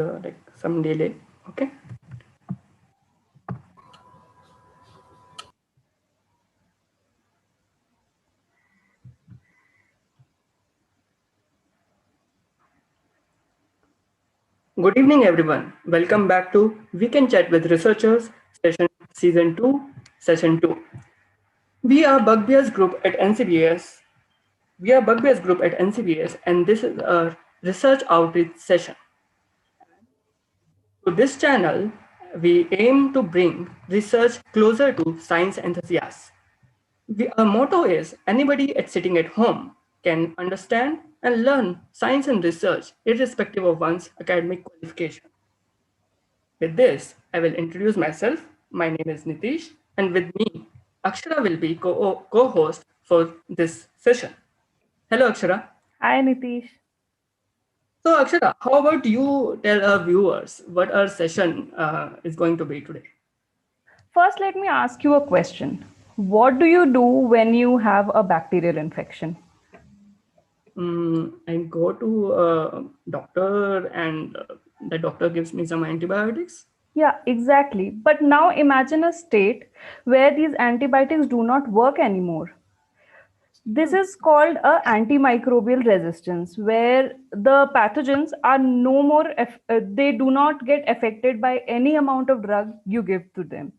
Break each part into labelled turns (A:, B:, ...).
A: like some delay. Okay. Good evening, everyone. Welcome back to We Can Chat with Researchers, session season 2, session 2. We are Bugbears group at NCBS. We are Bugbears group at NCBS, and this is a research outreach session. To this channel, we aim to bring research closer to science enthusiasts. Our motto is anybody sitting at home can understand and learn science and research irrespective of one's academic qualification. With this, I will introduce myself. My name is Nitish, and with me, Akshara will be co-host for this session. Hello, Akshara.
B: Hi, Nitish.
A: So, Akshara, how about you tell our viewers what our session is going to be today?
B: First, let me ask you a question. What do you do when you have a bacterial infection?
A: I go to a doctor and the doctor gives me some antibiotics.
B: Yeah, exactly. But now imagine a state where these antibiotics do not work anymore. This is called a antimicrobial resistance, where the pathogens are no more, they do not get affected by any amount of drug you give to them.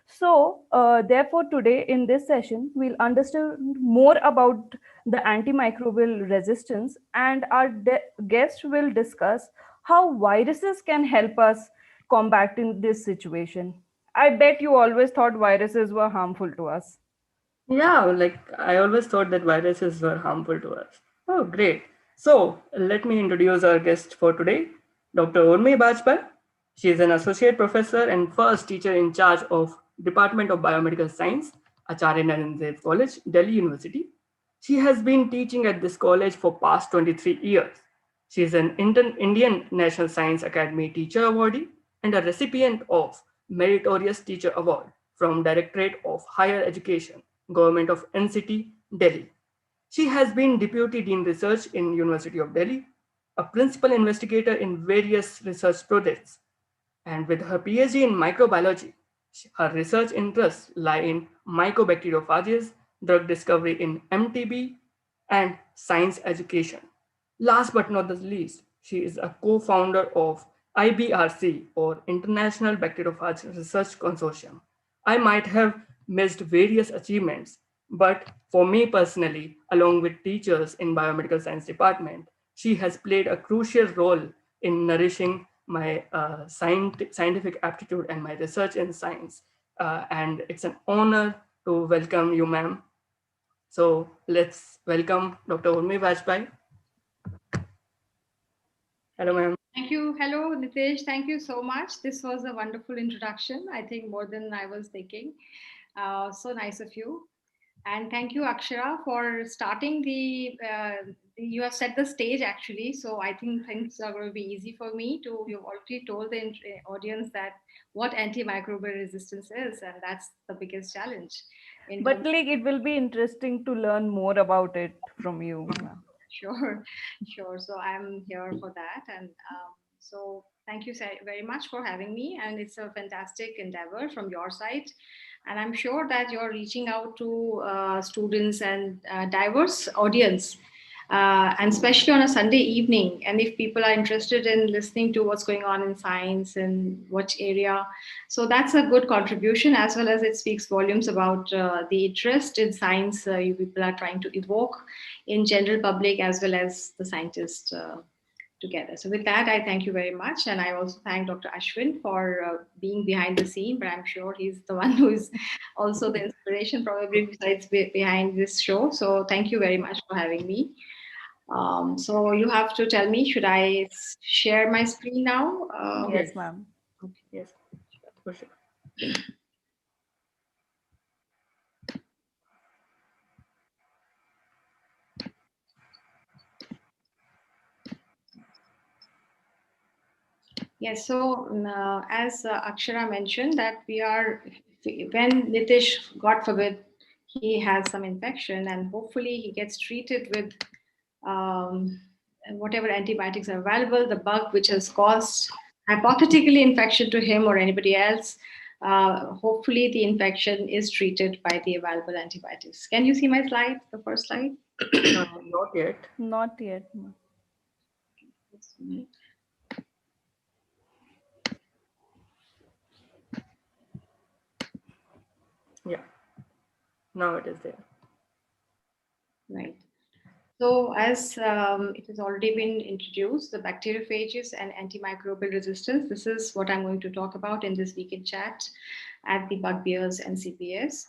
B: So, therefore, today in this session, we'll understand more about the antimicrobial resistance, and our guest will discuss how viruses can help us combat in this situation. I bet you always thought viruses were harmful to us.
A: Yeah, like I always thought that viruses were harmful to us. Oh, great. So let me introduce our guest for today, Dr. Urmi Bajpai. She is an associate professor and first teacher in charge of Department of Biomedical Science, Acharya Narendra College, Delhi University. She has been teaching at this college for past 23 years. She is an Indian National Science Academy Teacher Awardee and a recipient of Meritorious Teacher Award from Directorate of Higher Education, Government of NCT, Delhi. She has been Deputy Dean Research in University of Delhi, a principal investigator in various research projects, and with her PhD in microbiology, her research interests lie in mycobacteriophages, drug discovery in MTB, and science education. Last but not the least, she is a co-founder of IBRC, or International Bacteriophage Research Consortium. I might have missed various achievements, but for me personally, along with teachers in biomedical science department, she has played a crucial role in nourishing my scientific aptitude and my research in science. And it's an honor to welcome you, ma'am. So let's welcome Dr. Urmi Bajpai. Hello, ma'am.
C: Thank you. Hello, Nitesh. Thank you so much. This was a wonderful introduction. I think more than I was thinking. So nice of you. And thank you, Akshara, for starting you have set the stage actually. So I think things are going to be easy for me to, you've already told the audience that what antimicrobial resistance is, and that's the biggest challenge.
B: But like, it will be interesting to learn more about it from you.
C: Sure, sure. So I'm here for that. And so thank you very much for having me. And it's a fantastic endeavor from your side. And I'm sure that you're reaching out to students and diverse audience, and especially on a Sunday evening. And if people are interested in listening to what's going on in science and what area, so that's a good contribution, as well as it speaks volumes about the interest in science you people are trying to evoke in general public as well as the scientists together. So with that, I thank you very much. And I also thank Dr. Ashwin for being behind the scene, but I'm sure he's the one who is also the inspiration probably besides behind this show. So thank you very much for having me. So you have to tell me, should I share my screen now?
B: Yes, ma'am.
C: Okay.
A: Yes, for sure.
C: Yes, so as Akshara mentioned, that when Nitish, God forbid, he has some infection and hopefully he gets treated with whatever antibiotics are available, the bug which has caused hypothetically infection to him or anybody else, hopefully the infection is treated by the available antibiotics. Can you see my slide, the first slide?
A: Not yet.
B: Not yet.
A: Yeah, now it is there.
C: Right. So, as it has already been introduced, the bacteriophages and antimicrobial resistance, this is what I'm going to talk about in this weekend chat at the Bugbears NCBS.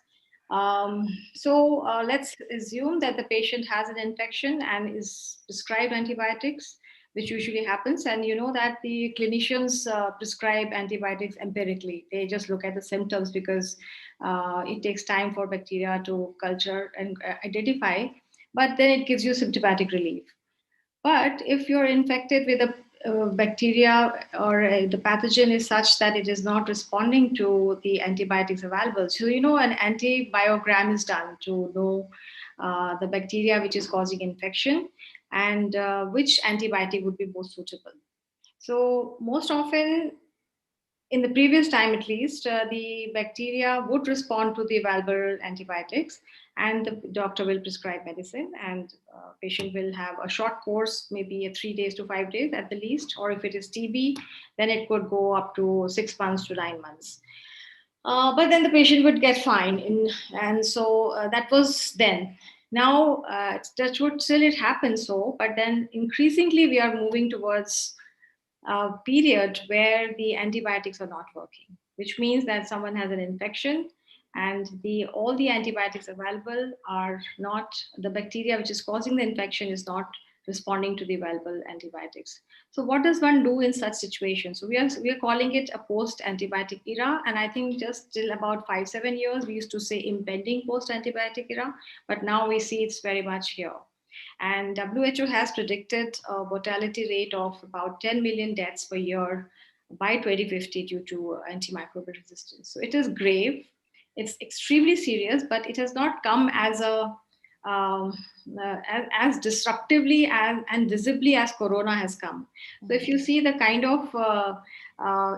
C: Let's assume that the patient has an infection and is prescribed antibiotics, which usually happens. And you know that the clinicians prescribe antibiotics empirically. They just look at the symptoms because it takes time for bacteria to culture and identify, but then it gives you symptomatic relief. But if you're infected with a bacteria or the pathogen is such that it is not responding to the antibiotics available, so you know an antibiogram is done to know the bacteria which is causing infection and which antibiotic would be most suitable. So most often in the previous time at least, the bacteria would respond to the available antibiotics and the doctor will prescribe medicine and patient will have a short course, maybe a 3 days to 5 days at the least, or if it is TB, then it could go up to 6 months to 9 months. But then the patient would get fine, and so that was then. Now, touch wood, still it happens so, but then increasingly we are moving towards period where the antibiotics are not working, which means that someone has an infection and the all the antibiotics available are not, the bacteria which is causing the infection is not responding to the available antibiotics. So what does one do in such situations? So we are calling it a post antibiotic era, and I think just till about 5-7 years we used to say impending post antibiotic era, but now we see it's very much here. And WHO has predicted a mortality rate of about 10 million deaths per year by 2050 due to antimicrobial resistance. So it is grave, it's extremely serious, but it has not come as a um, as disruptively and visibly as corona has come. So if you see the kind of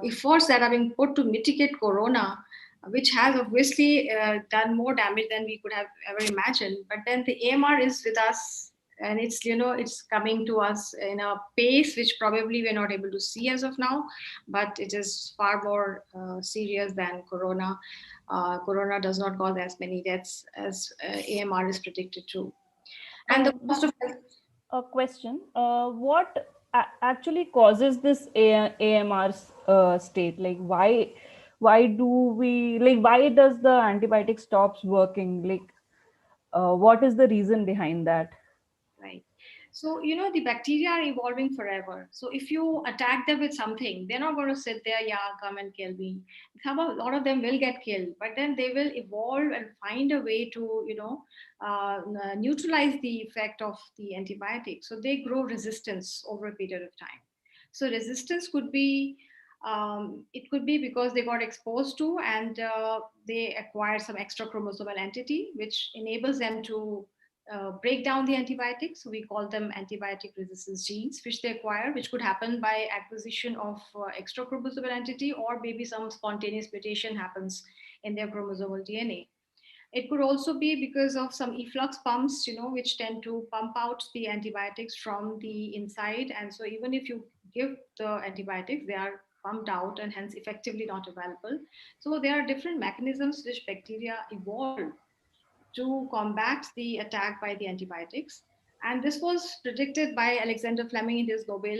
C: efforts that are being put to mitigate corona, which has obviously done more damage than we could have ever imagined, but then the AMR is with us and it's, you know, it's coming to us in a pace which probably we're not able to see as of now, but it is far more serious than corona. Corona does not cause as many deaths as AMR is predicted to. And the cost of health.
B: A question. What actually causes this AMR state? Like, why do we, like, why does the antibiotic stops working? Like, what is the reason behind that?
C: Right. So, you know, the bacteria are evolving forever. So, if you attack them with something, they're not going to sit there, yeah, come and kill me. Some a lot of them will get killed, but then they will evolve and find a way to, you know, neutralize the effect of the antibiotics. So, they grow resistance over a period of time. So, resistance could be it could be because they got exposed to and they acquired some extra chromosomal entity, which enables them to break down the antibiotics. So we call them antibiotic resistance genes, which they acquire, which could happen by acquisition of extra chromosomal entity, or maybe some spontaneous mutation happens in their chromosomal DNA. It could also be because of some efflux pumps, you know, which tend to pump out the antibiotics from the inside. And so even if you give the antibiotics, they are pumped out and hence effectively not available. So there are different mechanisms which bacteria evolve to combat the attack by the antibiotics. And this was predicted by Alexander Fleming in his Nobel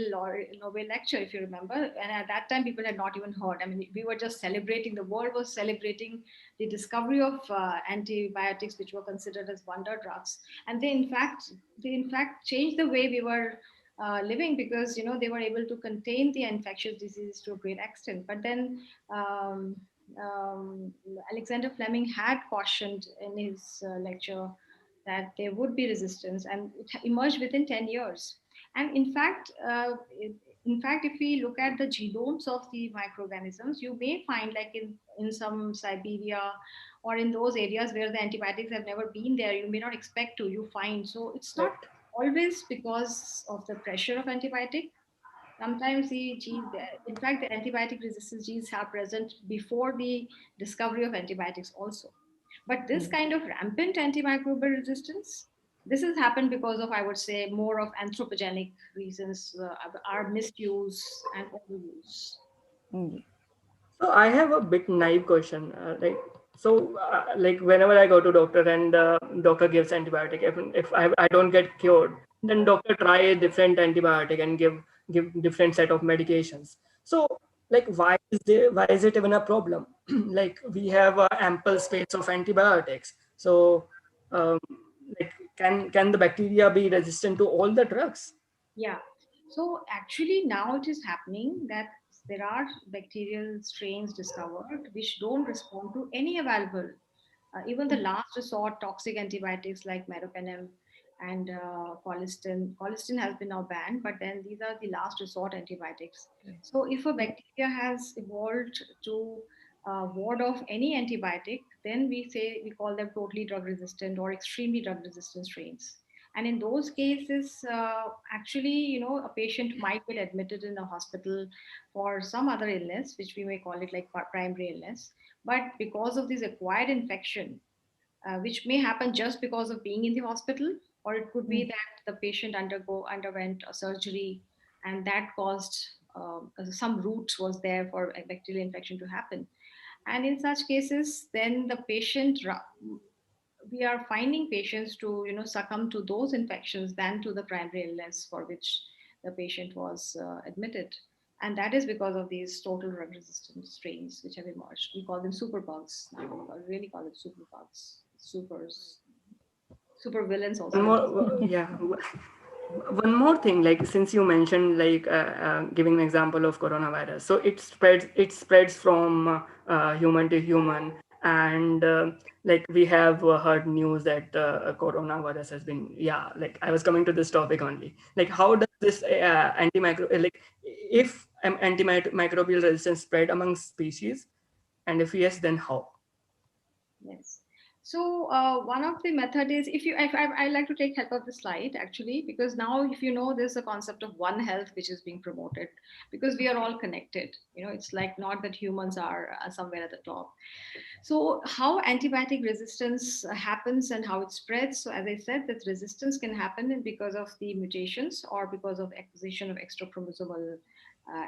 C: lecture, if you remember. And at that time, people had not even heard. I mean, we were just celebrating, the world was celebrating the discovery of antibiotics, which were considered as wonder drugs. And they in fact changed the way we were living, because, you know, they were able to contain the infectious diseases to a great extent. But then um, Alexander Fleming had cautioned in his lecture that there would be resistance, and it emerged within 10 years. And in fact, if we look at the genomes of the microorganisms, you may find, like in some Siberia or in those areas where the antibiotics have never been there, you may not expect to, you find. So it's not
A: Correct.
C: always because of the pressure of antibiotic. Sometimes the genes, in fact, the antibiotic resistance genes are present before the discovery of antibiotics also. But this kind of rampant antimicrobial resistance, this has happened because of, I would say, more of anthropogenic reasons, our misuse and overuse.
B: Mm.
A: So I have a bit naive question. Like whenever I go to doctor and doctor gives antibiotic, if I don't get cured, then doctor try different antibiotic and give different set of medications. So like why is it even a problem? Like we have ample space of antibiotics. So um, like can the bacteria be resistant to all the drugs?
C: Yeah. So actually now it is happening that there are bacterial strains discovered which don't respond to any available, even the last resort toxic antibiotics like meropenem and colistin. Colistin has been now banned, but then these are the last resort antibiotics. So if a bacteria has evolved to ward off any antibiotic, then we call them totally drug resistant or extremely drug resistant strains. And in those cases, actually, a patient might be admitted in a hospital for some other illness, which we may call it like primary illness. But because of this acquired infection, which may happen just because of being in the hospital, or it could be that the patient underwent a surgery and that caused some root was there for a bacterial infection to happen. And in such cases, then the patient we are finding patients to succumb to those infections than to the primary illness for which the patient was admitted, and that is because of these total drug resistant strains which have emerged. We call them superbugs now. We really call it superbugs, super villains also.
A: One more, yeah. One more thing, like since you mentioned like giving an example of coronavirus, so it spreads from human to human, and like we have heard news that coronavirus has been, yeah, like I was coming to this topic only, like how does this like if antimicrobial resistance spread among species, and if yes, then how?
C: Yes. So one of the method is, if I like to take help of the slide actually, because now if there's a concept of one health which is being promoted, because we are all connected. It's like not that humans are somewhere at the top. So how antibiotic resistance happens and how it spreads. So as I said, that resistance can happen because of the mutations or because of acquisition of extra chromosomal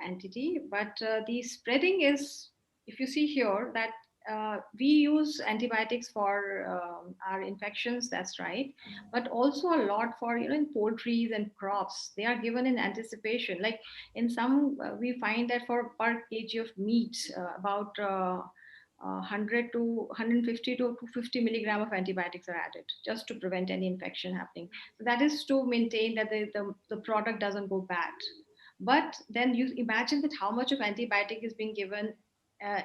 C: entity. But the spreading is, if you see here, that we use antibiotics for our infections, that's right, but also a lot for in poultries and crops. They are given in anticipation. Like in some, we find that for per kg of meat, about 100 to 150 to 250 milligram of antibiotics are added just to prevent any infection happening. So that is to maintain that the product doesn't go bad. But then you imagine that how much of antibiotic is being given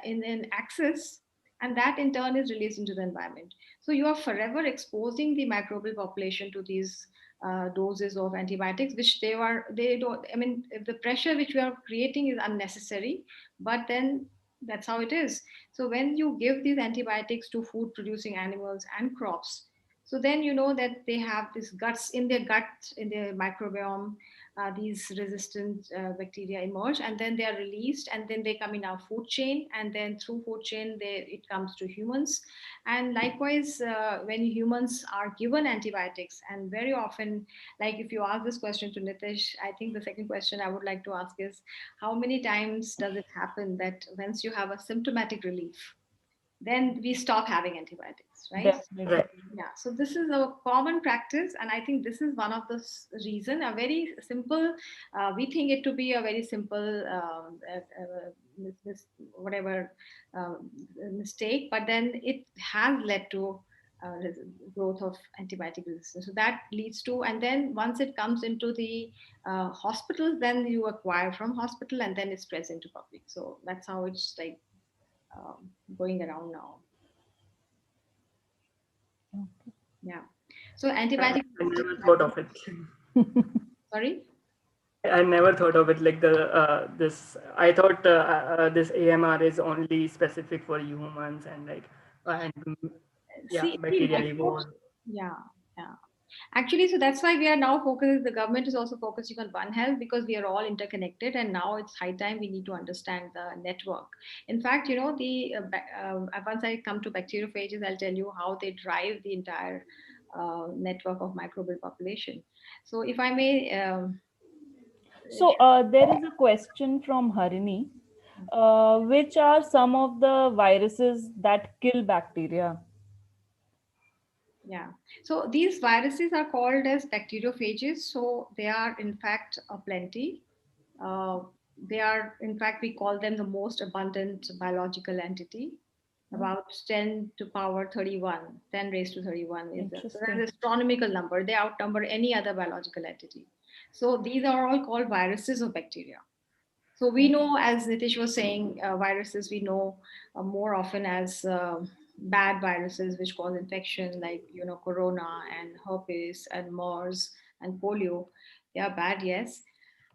C: in excess, and that in turn is released into the environment. So you are forever exposing the microbial population to these doses of antibiotics, which they don't. I mean, the pressure which we are creating is unnecessary, but then that's how it is. So when you give these antibiotics to food producing animals and crops, so then you know that they have this guts in their gut, in their microbiome, these resistant bacteria emerge, and then they are released, and then they come in our food chain, and then through food chain it comes to humans. And likewise, when humans are given antibiotics, and very often, like if you ask this question to Nitish, I think the second question I would like to ask is, how many times does it happen that once you have a symptomatic relief, then we stop having antibiotics, right?
B: Definitely.
A: Right.
C: Yeah, so this is a common practice, and I think this is one of the reason, a very simple, we think it to be a very simple whatever mistake, but then it has led to uh, growth of antibiotic resistance. So that leads to, and then once it comes into the hospitals, then you acquire from hospital, and then it spreads into public. So that's how it's like going around now. Yeah. So antibiotic
A: I
C: resistance
A: never thought
C: happens.
A: of it.
C: Sorry.
A: I never thought of it like this. I thought this AMR is only specific for humans and like and yeah,
C: See,
A: bacteria
C: microbes.
A: evolve.
C: Yeah, yeah. Actually, so that's why we are now focused. The government is also focusing on One Health because we are all interconnected, and now it's high time we need to understand the network. In fact, once I come to bacteriophages, I'll tell you how they drive the entire network of microbial population. So, if I may,
B: So there is a question from Harini. Which are some of the viruses that kill bacteria?
C: yeah. So these viruses are called as bacteriophages. So they are in fact a plenty. Uh, they are, in fact, we call them the most abundant biological entity.
B: Oh,
C: About 10 to power 31, 10 raised to 31 is that. So that's an
B: interesting.
C: astronomical number. They outnumber any other biological entity. So these are all called viruses of bacteria. So we
B: Okay.
C: know, as Nitish was saying, viruses we know more often as bad viruses which cause infection, like corona and herpes and MERS and polio. They are bad, yes.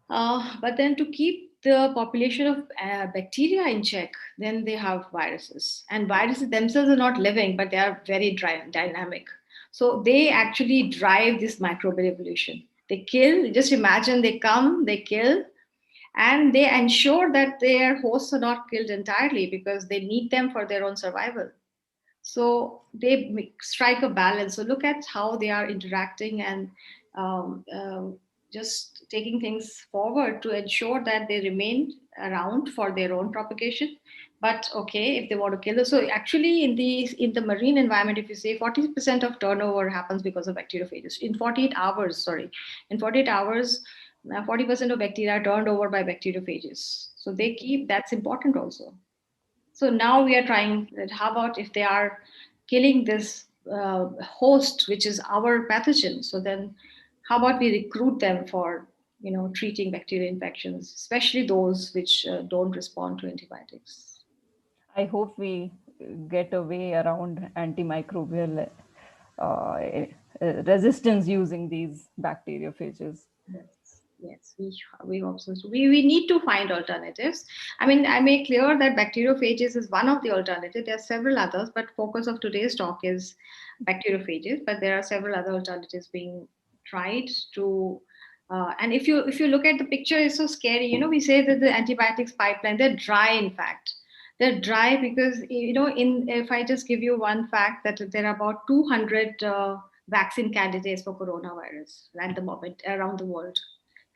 C: But then to keep the population of bacteria in check, then they have viruses. And viruses themselves are not living, but they are very dynamic. So they actually drive this microbial evolution. They kill, just imagine they come, they kill, and they ensure that their hosts are not killed entirely because they need them for their own survival. So they strike a balance. So look at how they are interacting and um, uh, just taking things forward to ensure that they remain around for their own propagation. But okay, if they want to kill us, so actually in the marine environment, if you say 40% of turnover happens because of bacteriophages in 48 hours. Sorry, in 48 hours, 40% of bacteria are turned over by bacteriophages. So they keep, that's important also. So now we are trying that how about if they are killing this host, which is our pathogen? So then how about we recruit them for treating bacterial infections, especially those which don't respond to antibiotics?
B: I hope we get a way around antimicrobial resistance using these bacteriophages.
C: Yes, yes, we hope so. So we need to find alternatives. I mean, I make clear that bacteriophages is one of the alternatives. There are several others, but focus of today's talk is bacteriophages. But there are several other alternatives being tried to. And if you look at the picture, it's so scary. We say that the antibiotics pipeline, they're dry. In fact, they're dry because in if I just give you one fact that there are about 200. Vaccine candidates for coronavirus at the moment around the world.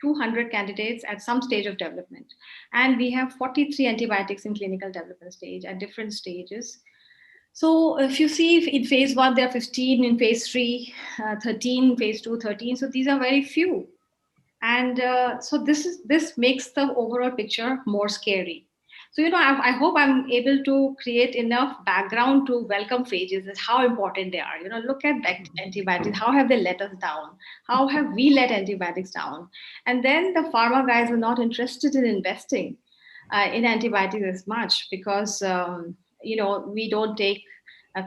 C: 200 candidates at some stage of development. And we have 43 antibiotics in clinical development stage at different stages. So if you see in phase one, there are 15, in phase three, 13, phase two, 13. So these are very few. And so this makes the overall picture more scary. So I hope I'm able to create enough background to welcome phages and how important they are. Look at antibiotics, how have they let us down, how have we let antibiotics down? And then the pharma guys are not interested in investing in antibiotics as much because we don't take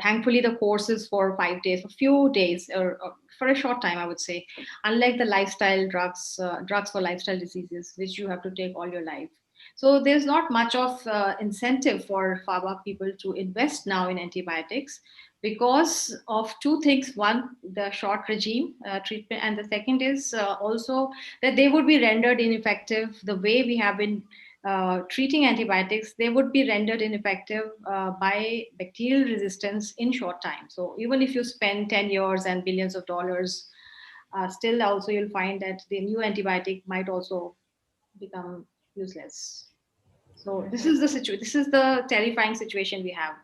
C: thankfully the courses for 5 days, a few days, or for a short time, I would say, unlike the lifestyle drugs, drugs for lifestyle diseases, which you have to take all your life. So there's not much of incentive for pharma people to invest now in antibiotics because of two things. One, the short regime treatment, and the second is also that they would be rendered ineffective the way we have been treating antibiotics. They would be rendered ineffective by bacterial resistance in short time. So even if you spend 10 years and billions of dollars, still also you'll find that the new antibiotic might also become useless. So this is the situation. This is the terrifying situation we have.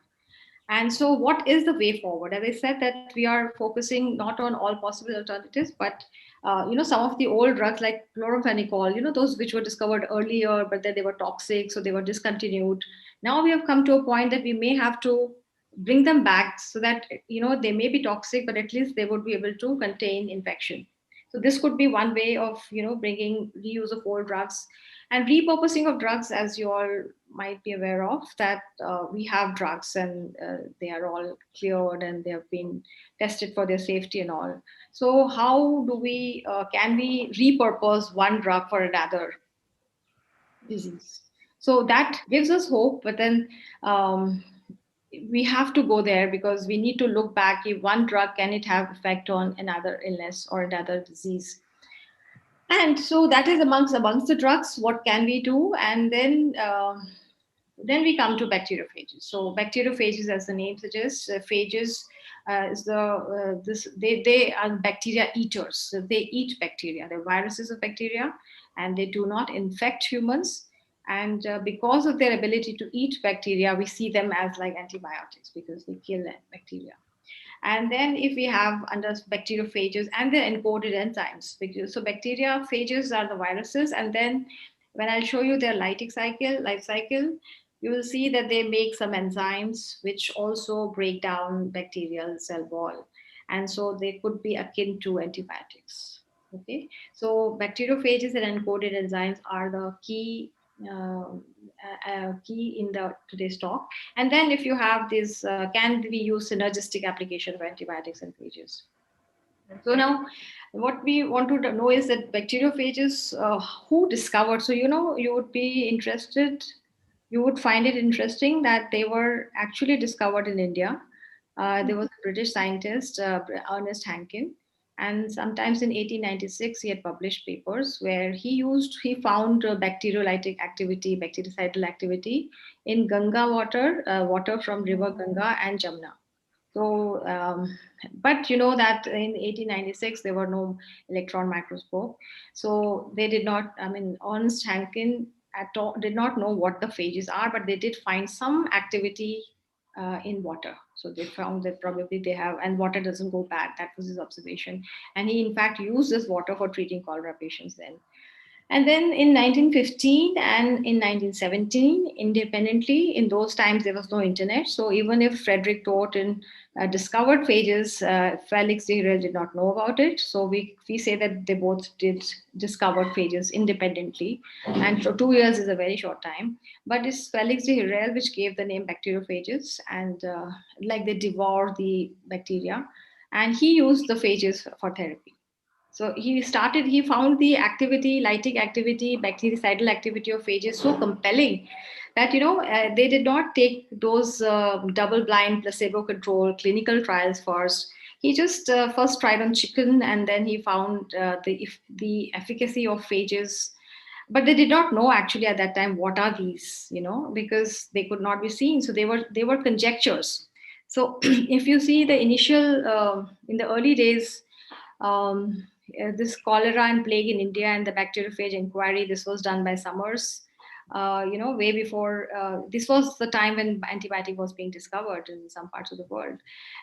C: And so, what is the way forward? As I said, that we are focusing not on all possible alternatives, but some of the old drugs like chloramphenicol, those which were discovered earlier, but then they were toxic, so they were discontinued. Now we have come to a point that we may have to bring them back so that they may be toxic, but at least they would be able to contain infection. So this could be one way of bringing reuse of old drugs and repurposing of drugs, as you all might be aware of, that we have drugs and they are all cleared and they have been tested for their safety and all. So how do we can we repurpose one drug for another disease? So that gives us hope, but then um, we have to go there because we need to look back. If one drug, can it have effect on another illness or another disease? And so that is amongst the drugs. What can we do? And then we come to bacteriophages. So bacteriophages, as the name suggests, phages is they are bacteria eaters. So they eat bacteria. They're viruses of bacteria, and they do not infect humans. And because of their ability to eat bacteria, we see them as like antibiotics because they kill bacteria. And then if we have under bacteriophages and their encoded enzymes, so bacteriophages are the viruses, and then when I'll show you their life cycle, you will see that they make some enzymes which also break down bacterial cell wall. And so they could be akin to antibiotics. Okay, so bacteriophages and encoded enzymes are the key in the today's talk. And then if you have this, can we use synergistic application of antibiotics and phages? So now what we want to know is that bacteriophages, who discovered? So, you would be interested, you would find it interesting that they were actually discovered in India. There was a British scientist, Ernest Hankin, and sometimes in 1896 he had published papers where he found bacteriolytic activity, bactericidal activity in Ganga water, water from river Ganga and Jamna. So, but you know that in 1896 there were no electron microscope, so they did not. I mean, Ernst Hankin at all did not know what the phages are, but they did find some activity in water. So they found that probably they have, and water doesn't go bad. That was his observation, and he in fact used this water for treating cholera patients then. And then in 1915 and in 1917, independently, in those times there was no internet. So even if Frederick Thornton discovered phages, Felix de Herrell did not know about it. So we say that they both did discover phages independently. And so 2 years is a very short time. But it's Felix de Herrell which gave the name bacteriophages, and like they devour the bacteria. And he used the phages for therapy. So he found the activity, lytic activity, bactericidal activity of phages so compelling that, they did not take those double-blind, placebo-controlled clinical trials first. He just first tried on chicken, and then he found the efficacy of phages. But they did not know actually at that time what are these, because they could not be seen. So they were conjectures. So if you see the initial in the early days, this cholera and plague in India and the bacteriophage inquiry, this was done by Summers, way before, this was the time when antibiotic was being discovered in some parts of the world.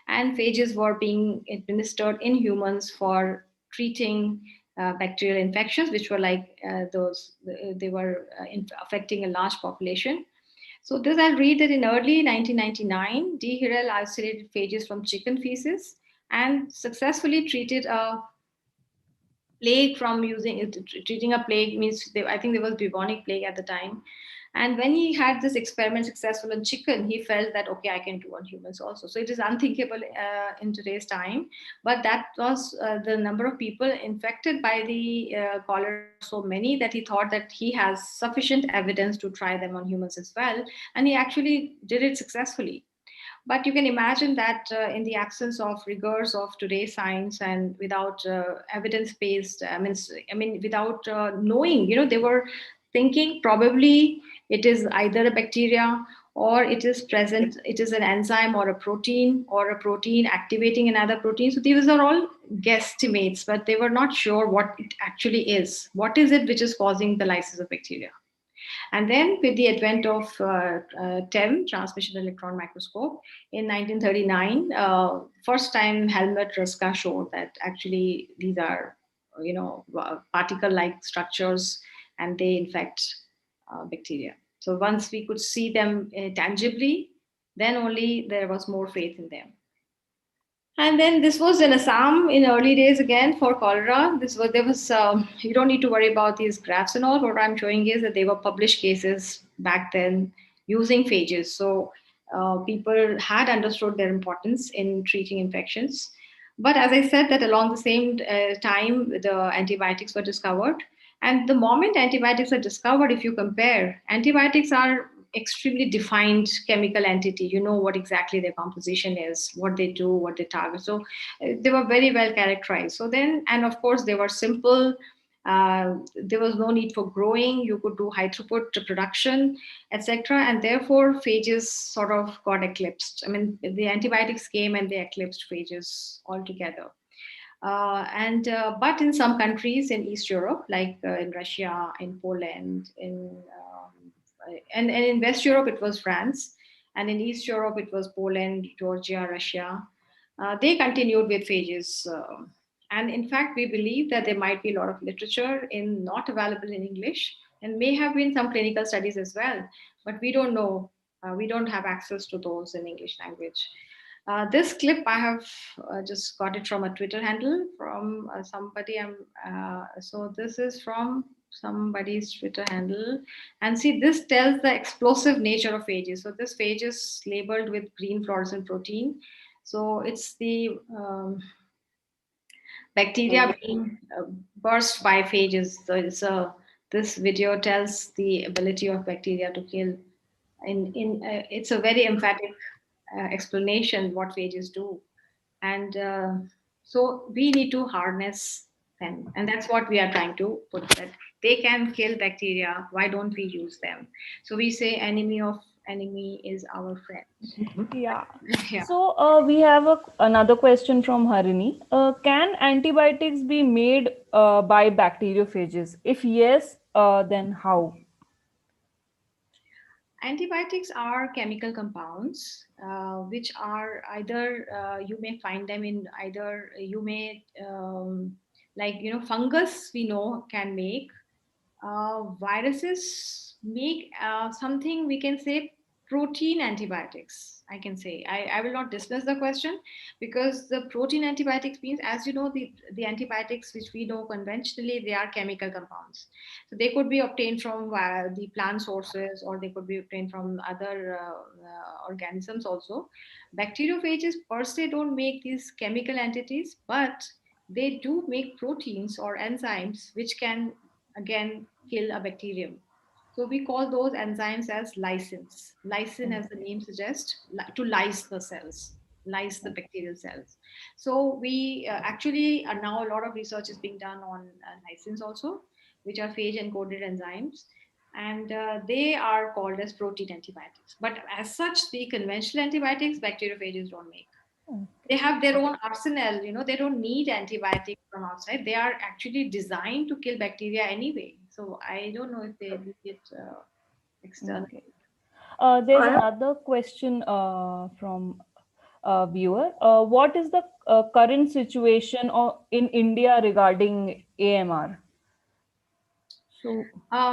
C: And phages were being administered in humans for treating bacterial infections, which were like they were affecting a large population. So this I'll read that in early 1999, D. Herrell isolated phages from chicken feces and successfully treated a plague from treating a plague. Means I think there was bubonic plague at the time. And when he had this experiment successful on chicken, he felt that, okay, I can do on humans also. So it is unthinkable in today's time. But that was the number of people infected by the cholera were so many that he thought that he has sufficient evidence to try them on humans as well. And he actually did it successfully. But you can imagine that in the absence of rigors of today's science and without evidence-based, without knowing, they were thinking probably it is either a bacteria or it is present, it is an enzyme or a protein activating another protein. So these are all guesstimates, but they were not sure what it actually is. What is it which is causing the lysis of bacteria? And then with the advent of TEM, transmission electron microscope, in 1939, first time Helmut Ruska showed that actually these are, particle-like structures, and they infect bacteria. So once we could see them tangibly, then only there was more faith in them. And then this was in Assam in early days again for cholera. You don't need to worry about these graphs and all. What I'm showing is that they were published cases back then using phages. So people had understood their importance in treating infections. But as I said, that along the same time, the antibiotics were discovered. And the moment antibiotics are discovered, if you compare, antibiotics are extremely defined chemical entity. You know what exactly their composition is, what they do, what they target. So they were very well characterized. So then, and of course, they were simple. There was no need for growing. You could do high throughput production, etc. And therefore, phages sort of got eclipsed. I mean, the antibiotics came and they eclipsed phages altogether. But in some countries in East Europe, like in Russia, in Poland, and in West Europe it was France, and in East Europe it was Poland, Georgia, Russia. They continued with phages, and in fact we believe that there might be a lot of literature in not available in English, and may have been some clinical studies as well, but we don't know. We don't have access to those in English language. This clip I have just got it from a Twitter handle from somebody. So this is from somebody's Twitter handle, and see, this tells the explosive nature of phages. So this phage is labeled with green fluorescent protein. So it's the bacteria being burst by phages. So this video tells the ability of bacteria to kill. It's a very emphatic explanation what phages do, and so we need to harness them, and that's what we are trying to put, that they can kill bacteria. Why don't we use them? So we say enemy of enemy is our friend.
B: Yeah.
C: Yeah.
B: So we have another question from Harini. Can antibiotics be made by bacteriophages? If yes, then how?
C: Antibiotics are chemical compounds which are either you may find them in either you may like fungus we know can make viruses make something we can say protein antibiotics. I can say I will not dismiss the question, because the protein antibiotics means, as you know, the antibiotics which we know conventionally, they are chemical compounds. So they could be obtained from the plant sources, or they could be obtained from other organisms also. Bacteriophages per se don't make these chemical entities, but they do make proteins or enzymes which can again kill a bacterium. So we call those enzymes as lysins. Lysin, as the name suggests, to lyse the cells, lyse the bacterial cells. So we actually are now a lot of research is being done on lysins also, which are phage encoded enzymes, and they are called as protein antibiotics. But as such, the conventional antibiotics, bacteriophages don't make. They have their own arsenal. They don't need antibiotics from outside. They are actually designed to kill bacteria anyway. So I don't know if they need it external.
B: Okay.
A: So
B: There's
A: I have
B: another question from a viewer. What is the current situation in India regarding AMR? So,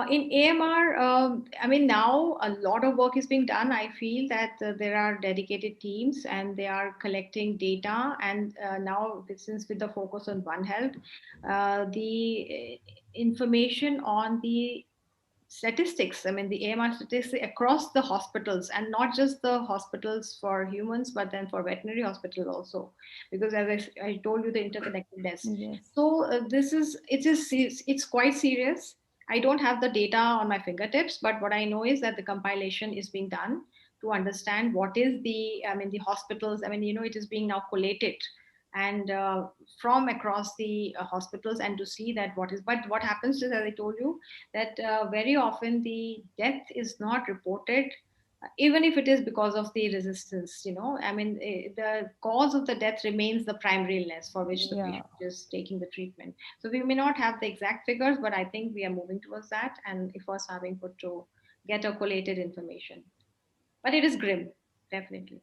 C: In AMR, I mean, now a lot of work is being done. I feel that there are dedicated teams and they are collecting data. And now, since with the focus on One Health, the information on the statistics, I mean, the AMR statistics across the hospitals, and not just the hospitals for humans, but then for veterinary hospitals also, because as I told you, the interconnectedness.
B: yes.
C: So it's quite serious. I don't have the data on my fingertips, but what I know is that the compilation is being done to understand what is the hospitals. I mean, it is being now collated and from across the hospitals, and to see that but what happens is, as I told you, that very often the death is not reported, even if it is because of the resistance. I mean, the cause of the death remains the primary illness for which the
B: Yeah.
C: patient is taking the treatment. So we may not have the exact figures, but I think we are moving towards that, and it was having put to get a collated information. But it is grim, definitely.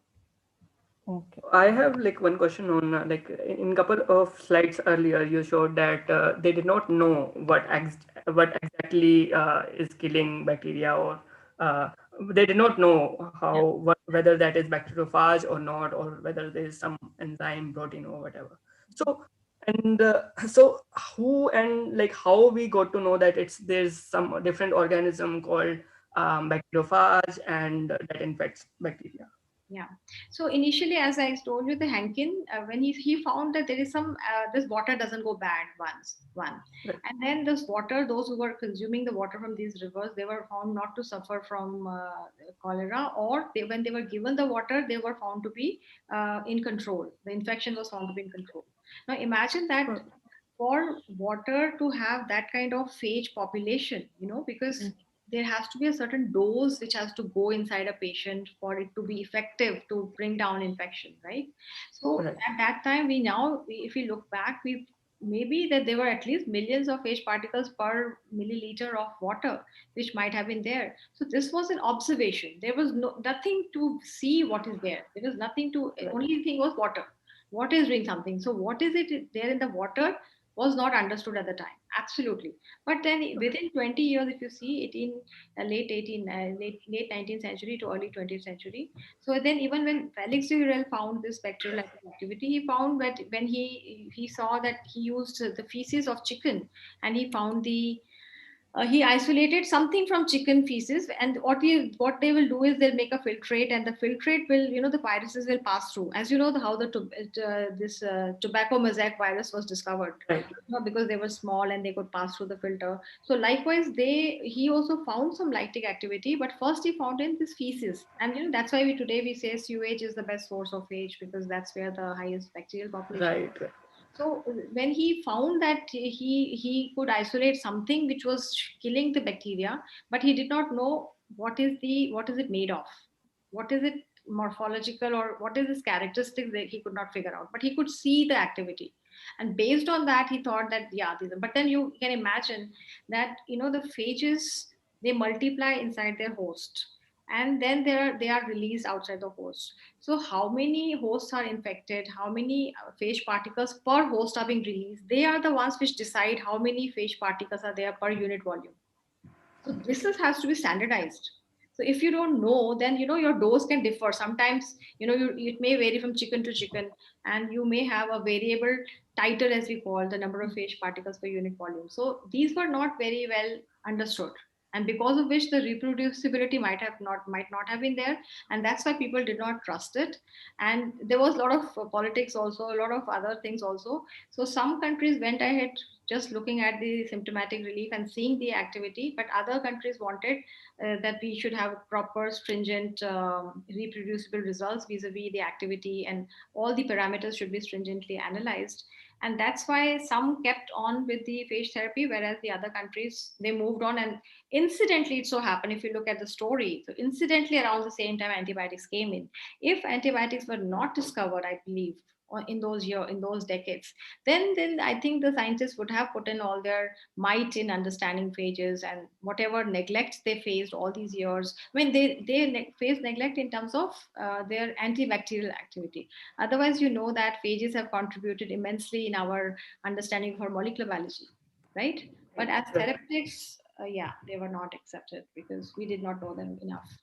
B: Okay.
A: I have like one question on like in couple of slides earlier you showed that they did not know what exactly is killing bacteria, or uh, they did not know
C: Yeah.
A: whether that is bacteriophage or not, or whether there is some enzyme, protein, or whatever. So and so who and like how we got to know that there's some different organism called bacteriophage and that infects bacteria.
C: Yeah. So initially, as I told you, the Hankin, when he found that there is some this water doesn't go bad one,
A: Right.
C: and then this water, those who were consuming the water from these rivers, they were found not to suffer from cholera, or when they were given the water, they were found to be in control. The infection was found to be in control. Now imagine that
A: Oh,
C: for water to have that kind of phage population, because there has to be a certain dose which has to go inside a patient for it to be effective to bring down infection, right? So
A: right.
C: at that time, if we look back, we maybe that there were at least millions of phage particles per milliliter of water which might have been there. So this was an observation. There was nothing to see what is there. There was nothing to,
A: Right.
C: only thing was water. What is doing something? So what is it there in the water was not understood at the time. Absolutely. But then within 20 years, if you see it in late 19th century to early 20th century. So then even when Felix de Herrell found this bacterial activity, he found that when he saw that he used the feces of chicken, and he found he isolated something from chicken feces, and what they will do is they'll make a filtrate, and the filtrate will, the viruses will pass through. As you know, how this tobacco mosaic virus was discovered,
A: Right.
C: because they were small and they could pass through the filter. So likewise, he also found some lytic activity, but first he found in this feces, and that's why we say sewage is the best source of phage, because that's where the highest bacterial population.
A: Right. Right.
C: So when he found that he could isolate something which was killing the bacteria, but he did not know what is it made of, what is it morphological, or what is this characteristics, that he could not figure out, but he could see the activity, and based on that he thought that, yeah, these are, but then you can imagine that the phages, they multiply inside their host, and then they are released outside the host. So how many hosts are infected, how many phage particles per host are being released, they are the ones which decide how many phage particles are there per unit volume. So has to be standardized. So if you don't know, then your dose can differ. Sometimes it may vary from chicken to chicken, and you may have a variable titer, as we call the number of phage particles per unit volume. So these were not very well understood, and because of which the reproducibility might not have been there, and that's why people did not trust it. And there was a lot of politics also, a lot of other things also. So some countries went ahead just looking at the symptomatic relief and seeing the activity, but other countries wanted that we should have proper stringent reproducible results vis-a-vis the activity, and all the parameters should be stringently analyzed. And that's why some kept on with the phage therapy, whereas the other countries, they moved on. And incidentally, it so happened, if you look at the story, so incidentally around the same time antibiotics came in. If antibiotics were not discovered, I believe, in those decades, then I think the scientists would have put in all their might in understanding phages, and whatever neglects they faced all these years. I mean, they faced neglect in terms of their antibacterial activity. Otherwise, that phages have contributed immensely in our understanding of our molecular biology, right? But as
A: Right.
C: therapeutics, yeah, they were not accepted because we did not know them enough.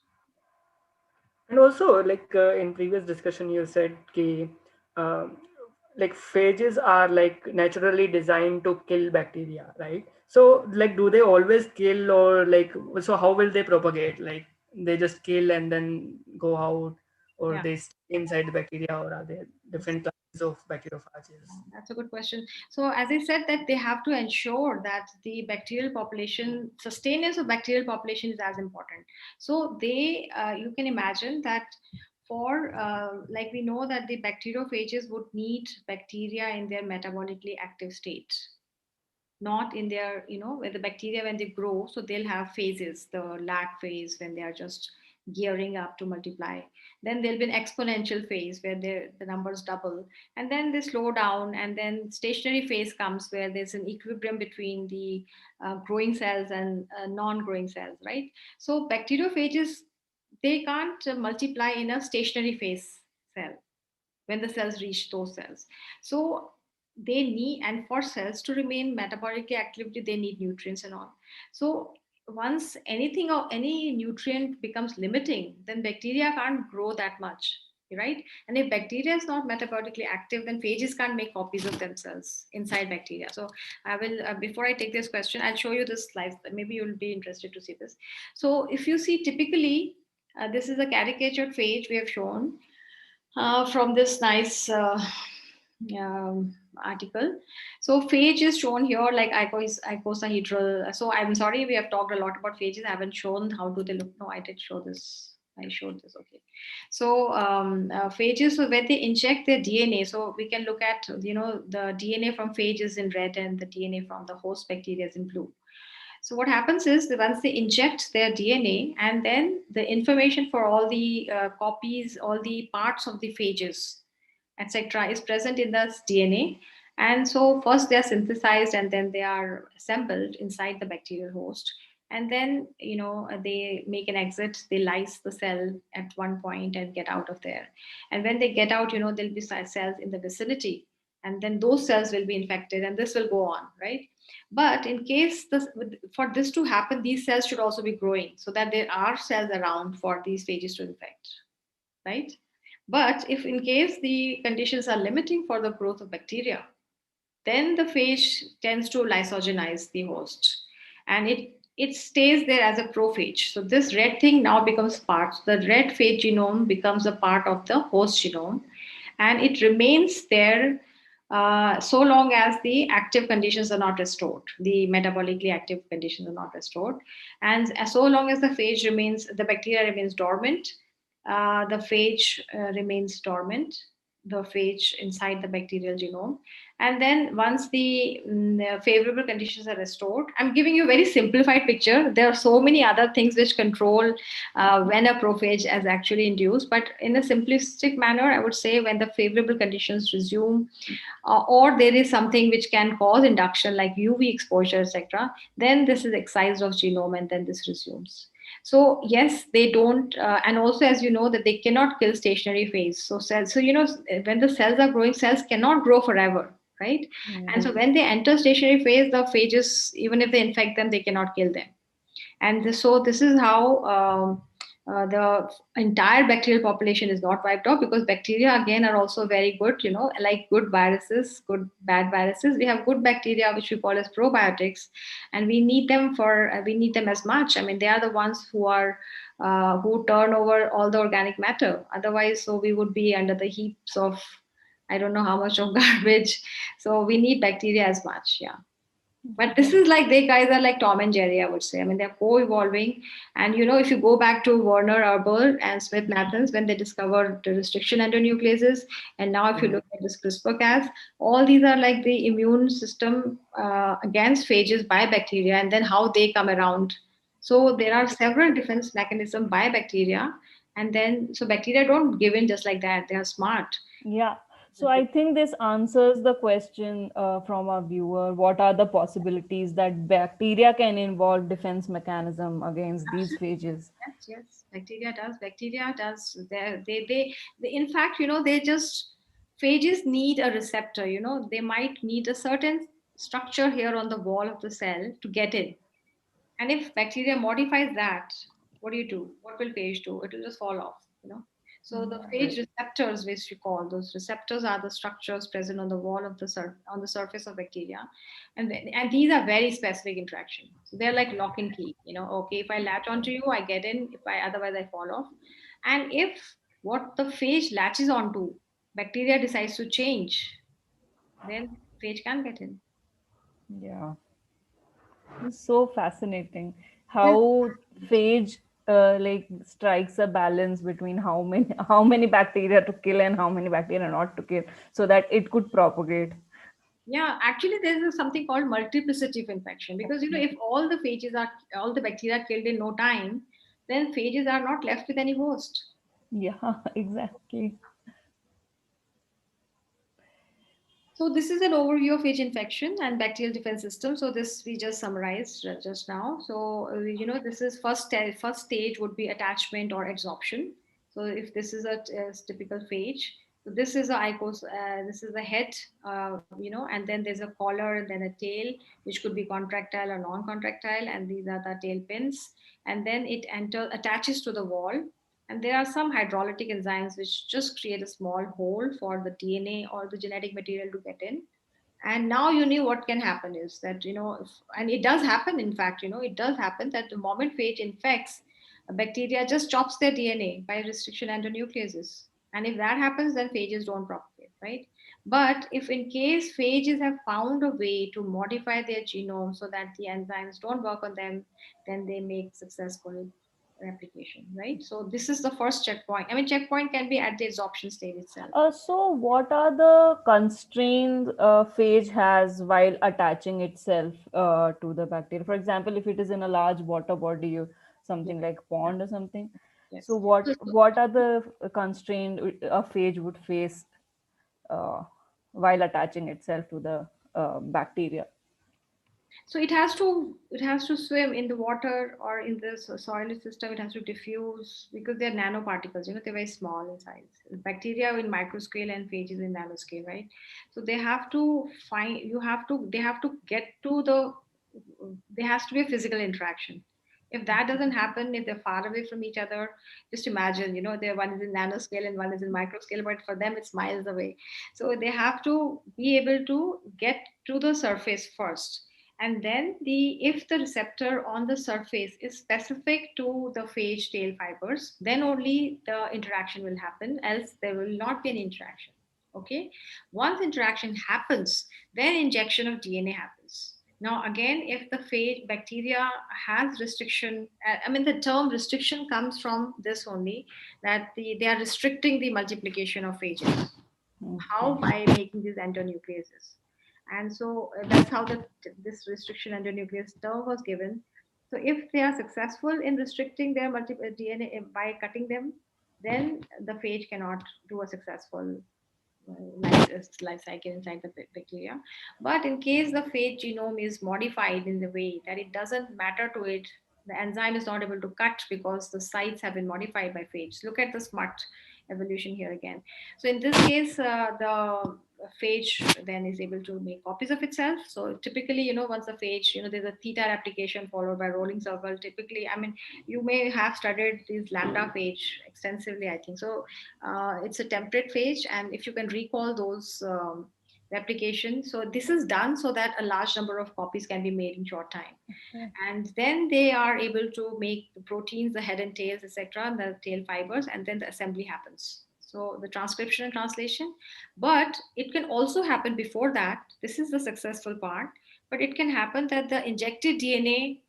A: And also, like in previous discussion, you said ki, um, like phages are like naturally designed to kill bacteria, right? So, like, do they always kill, or like, so how will they propagate? Like, they just kill and then go out, or
C: Yeah.
A: they stay inside the bacteria, or are there different kinds of bacteriophages?
C: That's a good question. So, as I said, that they have to ensure that the bacterial population, sustenance of bacterial population is as important. So, you can imagine that like we know that the bacteriophages would need bacteria in their metabolically active state, not in their, where the bacteria, when they grow, so they'll have phases, the lag phase when they are just gearing up to multiply. Then there'll be an exponential phase where the numbers double, and then they slow down, and then stationary phase comes where there's an equilibrium between the growing cells and non-growing cells, right? So bacteriophages, they can't multiply in a stationary phase cell when the cells reach those cells. So they need, and for cells to remain metabolically active, they need nutrients and all. So once anything or any nutrient becomes limiting, then bacteria can't grow that much, right? And if bacteria is not metabolically active, then phages can't make copies of themselves inside bacteria. So I will, before I take this question, I'll show you this slide. Maybe you'll be interested to see this. So if you see, typically This is a caricatured phage we have shown from this nice article. So phage is shown here like icosahedral. So I'm sorry, we have talked a lot about phages. I haven't shown how do they look. No, I did show this. I showed this. Okay. So phages, so when they inject their DNA, so we can look at, the DNA from phages in red and the DNA from the host bacteria is in blue. So what happens is that once they inject their DNA, and then the information for all the copies, all the parts of the phages, etc., is present in the DNA. And so first they are synthesized and then they are assembled inside the bacterial host. And then, they make an exit, they lyse the cell at one point and get out of there. And when they get out, there'll be cells in the vicinity. And then those cells will be infected and this will go on, right? But in case for this to happen, these cells should also be growing so that there are cells around for these phages to infect, right? But if in case the conditions are limiting for the growth of bacteria, then the phage tends to lysogenize the host and it stays there as a prophage. So this red thing now becomes part, the red phage genome becomes a part of the host genome and it remains there so long as the active conditions are not restored, the metabolically active conditions are not restored. And so long as the phage remains, the bacteria remains dormant, the phage remains dormant, the phage inside the bacterial genome. And then once the favorable conditions are restored, I'm giving you a very simplified picture. There are so many other things which control when a prophage is actually induced. But in a simplistic manner, I would say when the favorable conditions resume, or there is something which can cause induction like UV exposure, etc., then this is excised of genome and then this resumes. So yes, they don't, and also as you know that they cannot kill stationary phase. So cells, so when the cells are growing, cells cannot grow forever, right? And so when they enter stationary phase, the phages, even if they infect them, they cannot kill them. And so this is how the entire bacterial population is not wiped out, because bacteria again are also very good, like good viruses, good bad viruses. We have good bacteria which we call as probiotics, and we need them we need them as much. I mean, they are the ones who turn over all the organic matter. Otherwise, so we would be under the heaps of, I don't know how much of garbage. So we need bacteria as much. Yeah. But this is like, they guys are like Tom and Jerry, I would say. I mean, they're co-evolving. And if you go back to Werner Erber and Smith Nathans, when they discovered the restriction endonucleases, and now if you look at this CRISPR-Cas, all these are like the immune system against phages by bacteria, and then how they come around. So there are several defense mechanisms by bacteria, and then so bacteria don't give in just like that. They are smart.
B: Yeah. So I think this answers the question from our viewer. What are the possibilities that bacteria can involve defense mechanism against these phages?
C: Yes, yes, bacteria does. Bacteria does. They in fact, they just, phages need a receptor. They might need a certain structure here on the wall of the cell to get in. And if bacteria modifies that, what do you do? What will phage do? It will just fall off. So the phage receptors, which we call, those receptors are the structures present on the wall of on the surface of bacteria, and these are very specific interaction. So they're like lock and key. Okay, if I latch onto you, I get in. If I otherwise I fall off. And if what the phage latches onto, bacteria decides to change, then phage can get in.
B: Yeah. It's so fascinating
C: Yes.
B: how phage like strikes a balance between how many bacteria to kill and how many bacteria not to kill, so that it could propagate.
C: Yeah, actually, there is something called multiplicity of infection, because if all the bacteria are killed in no time, then phages are not left with any host.
B: Yeah, exactly.
C: So this is an overview of phage infection and bacterial defense system. So this we just summarized just now. So this is first stage would be attachment or adsorption. So if this is a typical phage, so this is this is the head, and then there's a collar and then a tail, which could be contractile or non-contractile, and these are the tail pins. And then it attaches to the wall, and there are some hydrolytic enzymes which just create a small hole for the DNA or the genetic material to get in. And now what can happen is that, and it does happen, in fact, it does happen that the moment phage infects, A bacteria just chops their DNA by restriction endonucleases. And if that happens, then phages don't propagate, right? But if in case phages have found a way to modify their genome so that the enzymes don't work on them, then they make successful replication, right? So this is the first checkpoint. I mean, checkpoint can be at the absorption stage itself.
B: So, what are the constraints phage has while attaching itself to the bacteria? For example, if it is in a large water body, or
C: Yeah,
B: something like
C: yeah,
B: pond or something. So,
C: yes.
B: what are the constraints a phage would face uh, while attaching itself to the bacteria?
C: So it has to swim in the water or in the soil system. It has to diffuse because they're nanoparticles. They're very small in size. Bacteria in microscale and phages in nanoscale, right? So they have to find. They have to get to the. There has to be a physical interaction. If that doesn't happen, if they're far away from each other, just imagine, they're one is in nanoscale and one is in microscale, but for them it's miles away. So they have to be able to get to the surface first, and then if the receptor on the surface is specific to the phage tail fibers, then only the interaction will happen, else there will not be an interaction. Okay. Once interaction happens, then injection of DNA happens. Now again, if the phage bacteria has restriction, I mean the term restriction comes from this only, that they are restricting the multiplication of phages. How?
B: Okay.
C: By making these endonucleases. And so that's how this restriction endonuclease term was given. So if they are successful in restricting their DNA by cutting them, then the phage cannot do a successful life cycle inside the bacteria. But in case the phage genome is modified in the way that it doesn't matter to it, the enzyme is not able to cut because the sites have been modified by phage. Look at the smart evolution here again. So in this case, the phage then is able to make copies of itself. So typically, once the phage, there's a theta replication followed by rolling circle. Typically, I mean, you may have studied these lambda phage extensively, I think. So it's a temperate phage, and if you can recall those replications, so this is done so that a large number of copies can be made in short time,
B: Okay.
C: and then they are able to make the proteins, the head and tails, etc., and the tail fibers, and then the assembly happens. So the transcription and translation, but it can also happen before that. This is the successful part, but it can happen that the injected DNA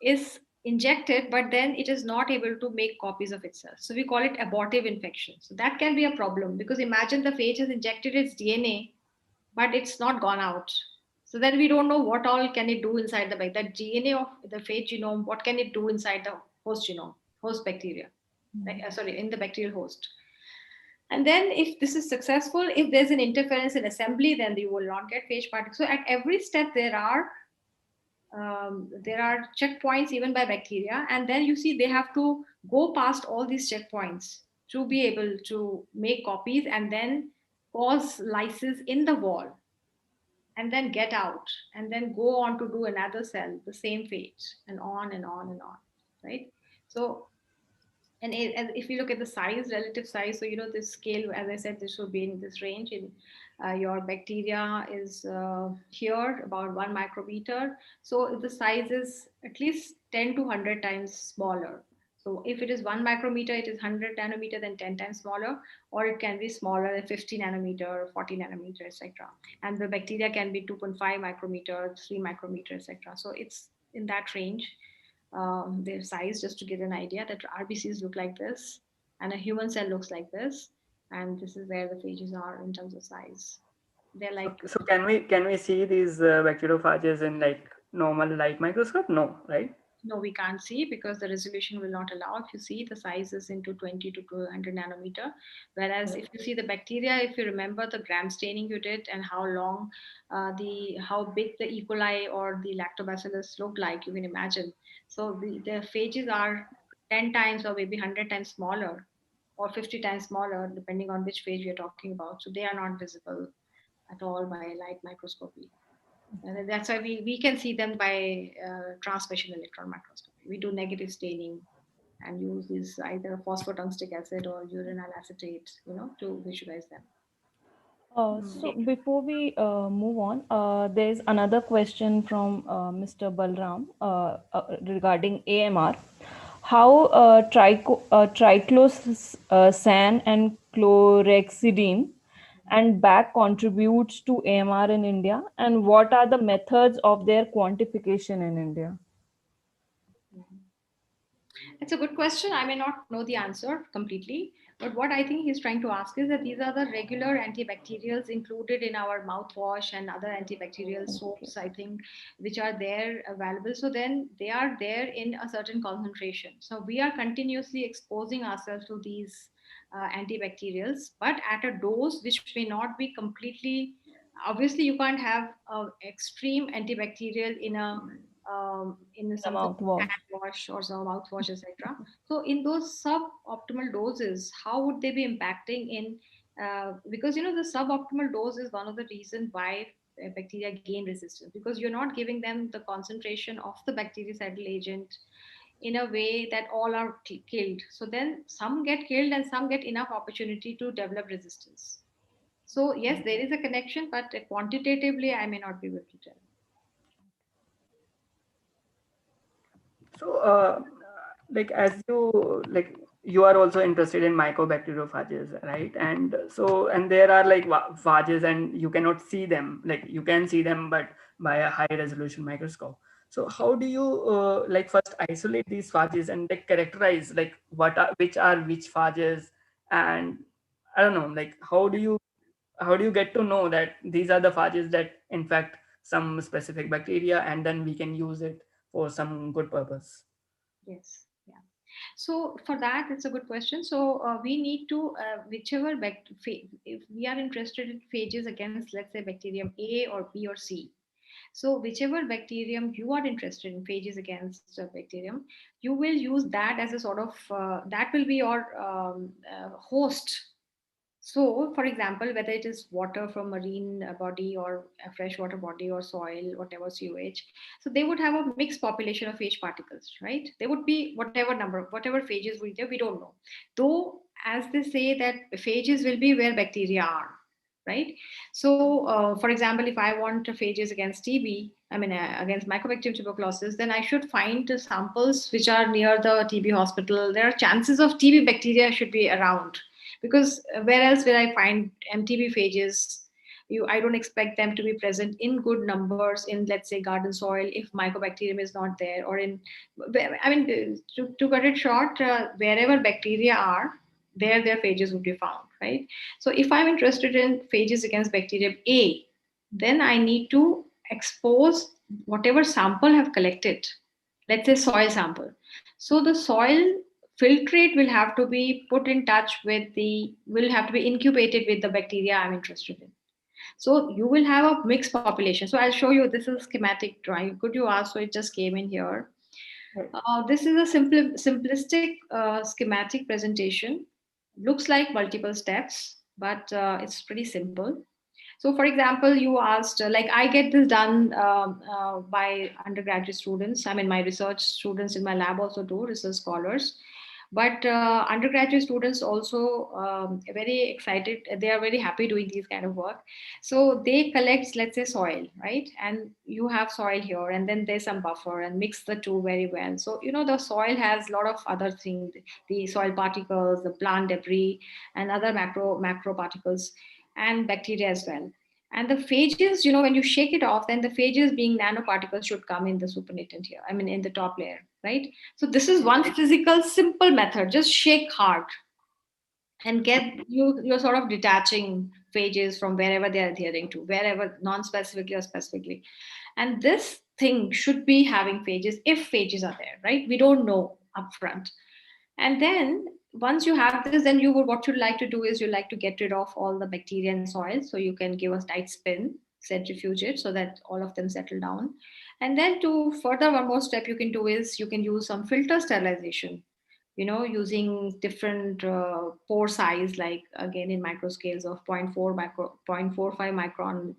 C: is injected, but then it is not able to make copies of itself. So we call it abortive infection. So that can be a problem, because imagine the phage has injected its DNA, but it's not gone out. So then we don't know what all can it do inside the bag. That DNA of the phage genome, what can it do inside the host genome, host bacteria, right? Sorry, in the bacterial host. And then if this is successful, if there's an interference in assembly, then you will not get phage particles. So at every step there are checkpoints even by bacteria, and then you see they have to go past all these checkpoints to be able to make copies and then cause lysis in the wall, and then get out and then go on to do another cell the same phage, and on and on and on, right? So and if you look at the size, relative size, so this scale, as I said, this should be in this range. In your bacteria is here about 1 micrometer, so the size is at least 10 to 100 times smaller. So if it is 1 micrometer, it is 100 nanometer, then 10 times smaller, or it can be smaller, 50 nanometer, 40 nanometer, etc. And the bacteria can be 2.5 micrometer, 3 micrometer, etc. So it's in that range, their size, just to give an idea that RBCs look like this and a human cell looks like this, and this is where the phages are in terms of size. They're
A: So,
C: like,
A: so can we see these bacteriophages in like normal light microscope? No, right?
C: no, we can't see because the resolution will not allow. If you see, the size is into 20 to 200 nanometer. Whereas if you see the bacteria, if you remember the gram staining you did and how long, how big the E. coli or the lactobacillus look like, you can imagine. So the phages are 10 times or maybe 100 times smaller, or 50 times smaller, depending on which phage we are talking about. So they are not visible at all by light microscopy. And that's why we can see them by transmission electron microscopy. We do negative staining and use this either phosphotungstic acid or uranyl acetate, to visualize them.
B: So before we move on, there's another question from Mr. Balram regarding AMR. how triclosan and chlorhexidine and BAC contributes to AMR in India, and what are the methods of their quantification in India?
C: It's a good question. I may not know the answer completely, but what I think he's trying to ask is that these are the regular antibacterials included in our mouthwash and other antibacterial
B: Okay.
C: soaps, I think, which are there available. So then they are there in a certain concentration. So we are continuously exposing ourselves to these antibacterials, but at a dose which may not be completely. Obviously, you can't have extreme antibacterial in
B: In a
C: something
B: mouthwash.
C: hand wash or some mouthwash, etc. So in those suboptimal doses, how would they be impacting in? Because the suboptimal dose is one of the reasons why bacteria gain resistance, because you're not giving them the concentration of the bactericidal agent in a way that all are killed. So then some get killed and some get enough opportunity to develop resistance. So yes, there is a connection, but quantitatively, I may not be able to tell.
A: So, like as you like, you are also interested in mycobacteriophages, right? And so, and there are like phages, and you cannot see them. Like you can see them, but by a high resolution microscope. So, how do you like first isolate these phages and like characterize like which are which phages, and I don't know, like how do you get to know that these are the phages that infect some specific bacteria, and then we can use it for some good purpose?
C: Yes. Yeah. So for that, it's a good question. So we need to whichever if we are interested in phages against, let's say, bacterium A or B or C. So whichever bacterium you are interested in phages against bacterium, you will use that as a sort of that will be your host. So, for example, whether it is water from marine body or a freshwater body or soil, whatever sewage, so they would have a mixed population of phage particles, right? They would be whatever number, whatever phages will be there, we don't know. Though, as they say that phages will be where bacteria are, right? So, for example, if I want phages against TB, I mean against Mycobacterium tuberculosis, then I should find the samples which are near the TB hospital. There are chances of TB bacteria should be around, because where else will I find MTB phages? I don't expect them to be present in good numbers in, let's say, garden soil if mycobacterium is not there, or in, I mean, to cut it short, wherever bacteria are, there their phages would be found, right? So if I'm interested in phages against bacterium A, then I need to expose whatever sample I have collected, let's say soil sample. So the soil filtrate will have to be put in touch with will have to be incubated with the bacteria I'm interested in. So you will have a mixed population. So I'll show you, this is schematic drawing. Could you ask? So it just came in here.
A: Right.
C: This is a simplistic schematic presentation. Looks like multiple steps, but it's pretty simple. So, for example, you asked, like I get this done by undergraduate students. I mean, my research students in my lab also do, research scholars. But undergraduate students also very excited. They are very happy doing these kind of work. So they collect, let's say, soil, right? And you have soil here, and then there's some buffer, and mix the two very well. So the soil has a lot of other things: the soil particles, the plant debris, and other macro particles, and bacteria as well. And the phages, when you shake it off, then the phages being nanoparticles should come in the supernatant here. I mean, in the top layer, right? So this is one physical simple method. Just shake hard and get you're sort of detaching phages from wherever they are adhering to, wherever non-specifically or specifically. And this thing should be having phages if phages are there, right? We don't know upfront. And then once you have this, then what you'd like to do is you like to get rid of all the bacteria and soil. So you can give a tight spin, centrifuge it so that all of them settle down. And then to further, one more step you can do is you can use some filter sterilization, using different pore size, like again in microscales of zero point 0.4 micro, 0.45 micron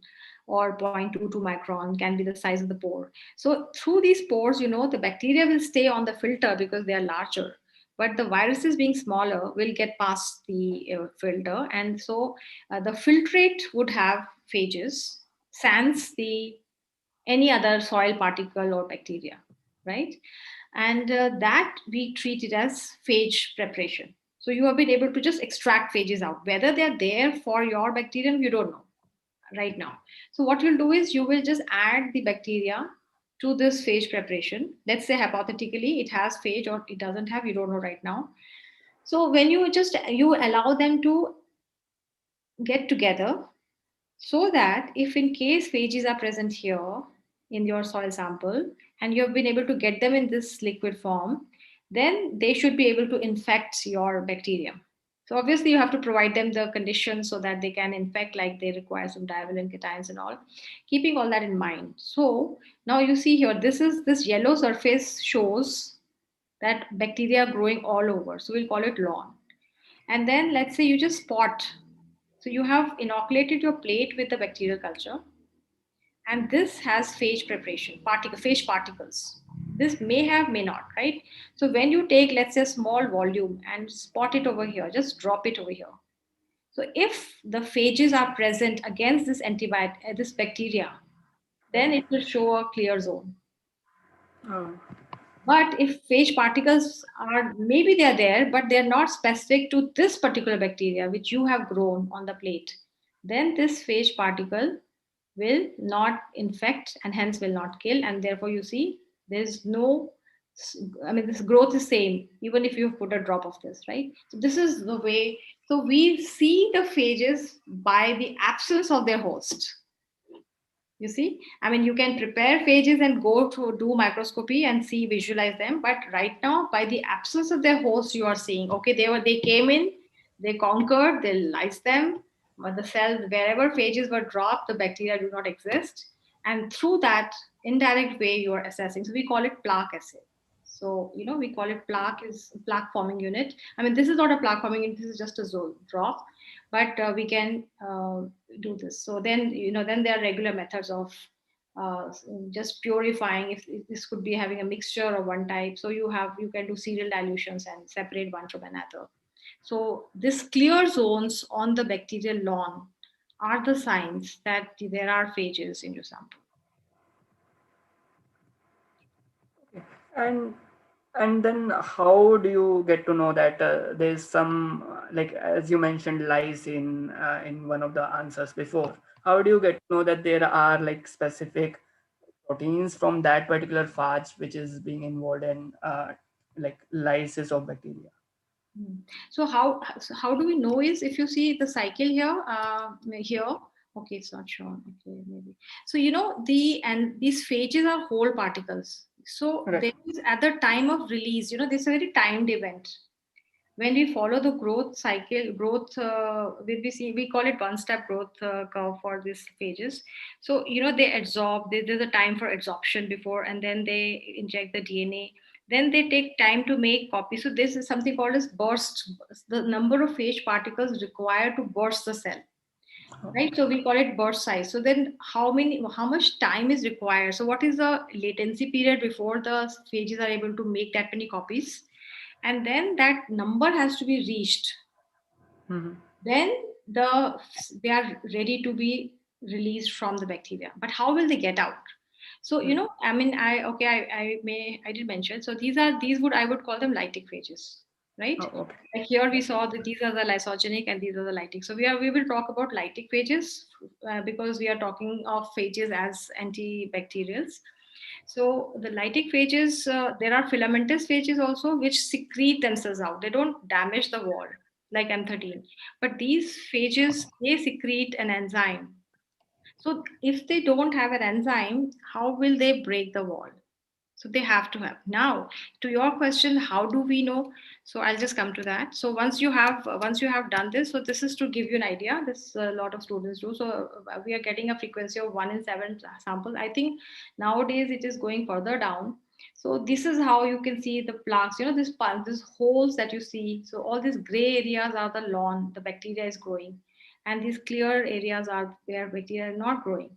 C: or 0.22 micron can be the size of the pore. So through these pores, the bacteria will stay on the filter because they are larger, but the viruses being smaller will get past the filter. And so the filtrate would have phages, sans the any other soil particle or bacteria, right? And that we treat it as phage preparation. So you have been able to just extract phages out. Whether they're there for your bacterium, you don't know right now. So what you'll do is you will just add the bacteria to this phage preparation. Let's say hypothetically it has phage or it doesn't have, you don't know right now. So when you allow them to get together, so that if in case phages are present here in your soil sample and you have been able to get them in this liquid form, then they should be able to infect your bacterium. So obviously you have to provide them the conditions so that they can infect, like they require some divalent cations and all, keeping all that in mind. So now you see here, this yellow surface shows that bacteria are growing all over. So we'll call it lawn. And then let's say you just spot. So you have inoculated your plate with the bacterial culture, and this has phage preparation, phage particles. This may have, may not, right? So when you take, let's say, a small volume and spot it over here, just drop it over here. So if the phages are present against this antibiotic, this bacteria, then it will show a clear zone.
A: Oh.
C: But if phage particles are, maybe they're there, but they're not specific to this particular bacteria which you have grown on the plate, then this phage particle will not infect and hence will not kill. And therefore, you see, there's no, I mean, this growth is same, even if you put a drop of this, right? So this is the way. So we see the phages by the absence of their host. You see, I mean, you can prepare phages and go to do microscopy and see, visualize them. But right now, by the absence of their host, you are seeing, okay, they came in, they conquered, they lysed them, but the cell, wherever phages were dropped, the bacteria do not exist. And through that indirect way, you are assessing. So we call it plaque assay. So, we call it plaque forming unit. I mean, this is not a plaque forming unit, this is just a zone drop, but we can do this. So then, then there are regular methods of just purifying. If this could be having a mixture of one type, so you can do serial dilutions and separate one from another. So this clear zones on the bacterial lawn are the signs that there are phages in your sample.
A: And then how do you get to know that there's some like as you mentioned lies in one of the answers before? How do you get to know that there are like specific proteins from that particular phage which is being involved in like lysis of bacteria?
C: Hmm. So how do we know is if you see the cycle here. Okay, it's not shown. Okay, maybe. So these phages are whole particles. So
A: Right.
C: there is at the time of release. This is a very timed event. When we follow the growth cycle, we call it one-step growth curve for these phages. So they absorb. There's a time for absorption before, and then they inject the DNA. Then they take time to make copies. So this is something called as burst. The number of phage particles required to burst the cell, right? So we call it burst size. So then how much time is required? So what is the latency period before the phages are able to make that many copies? And then that number has to be reached.
A: Mhm.
C: Then they are ready to be released from the bacteria. But how will they get out? So I mean, I did mention. So I would call them lytic phages, right?
A: Oh, okay.
C: Like here we saw that these are the lysogenic and these are the lytic. So we will talk about lytic phages because we are talking of phages as antibacterials. So the lytic phages, there are filamentous phages also which secrete themselves out. They don't damage the wall like M13, but these phages, they secrete an enzyme. So if they don't have an enzyme, how will they break the wall? So they have to have. Now, to your question, how do we know? So I'll just come to that. So once you have done this, so this is to give you an idea. This a lot of students do. So we are getting a frequency of 1 in 7 samples. I think nowadays it is going further down. So this is how you can see the plaques. This holes that you see. So all these gray areas are the lawn. The bacteria is growing, and these clear areas are where bacteria are not growing,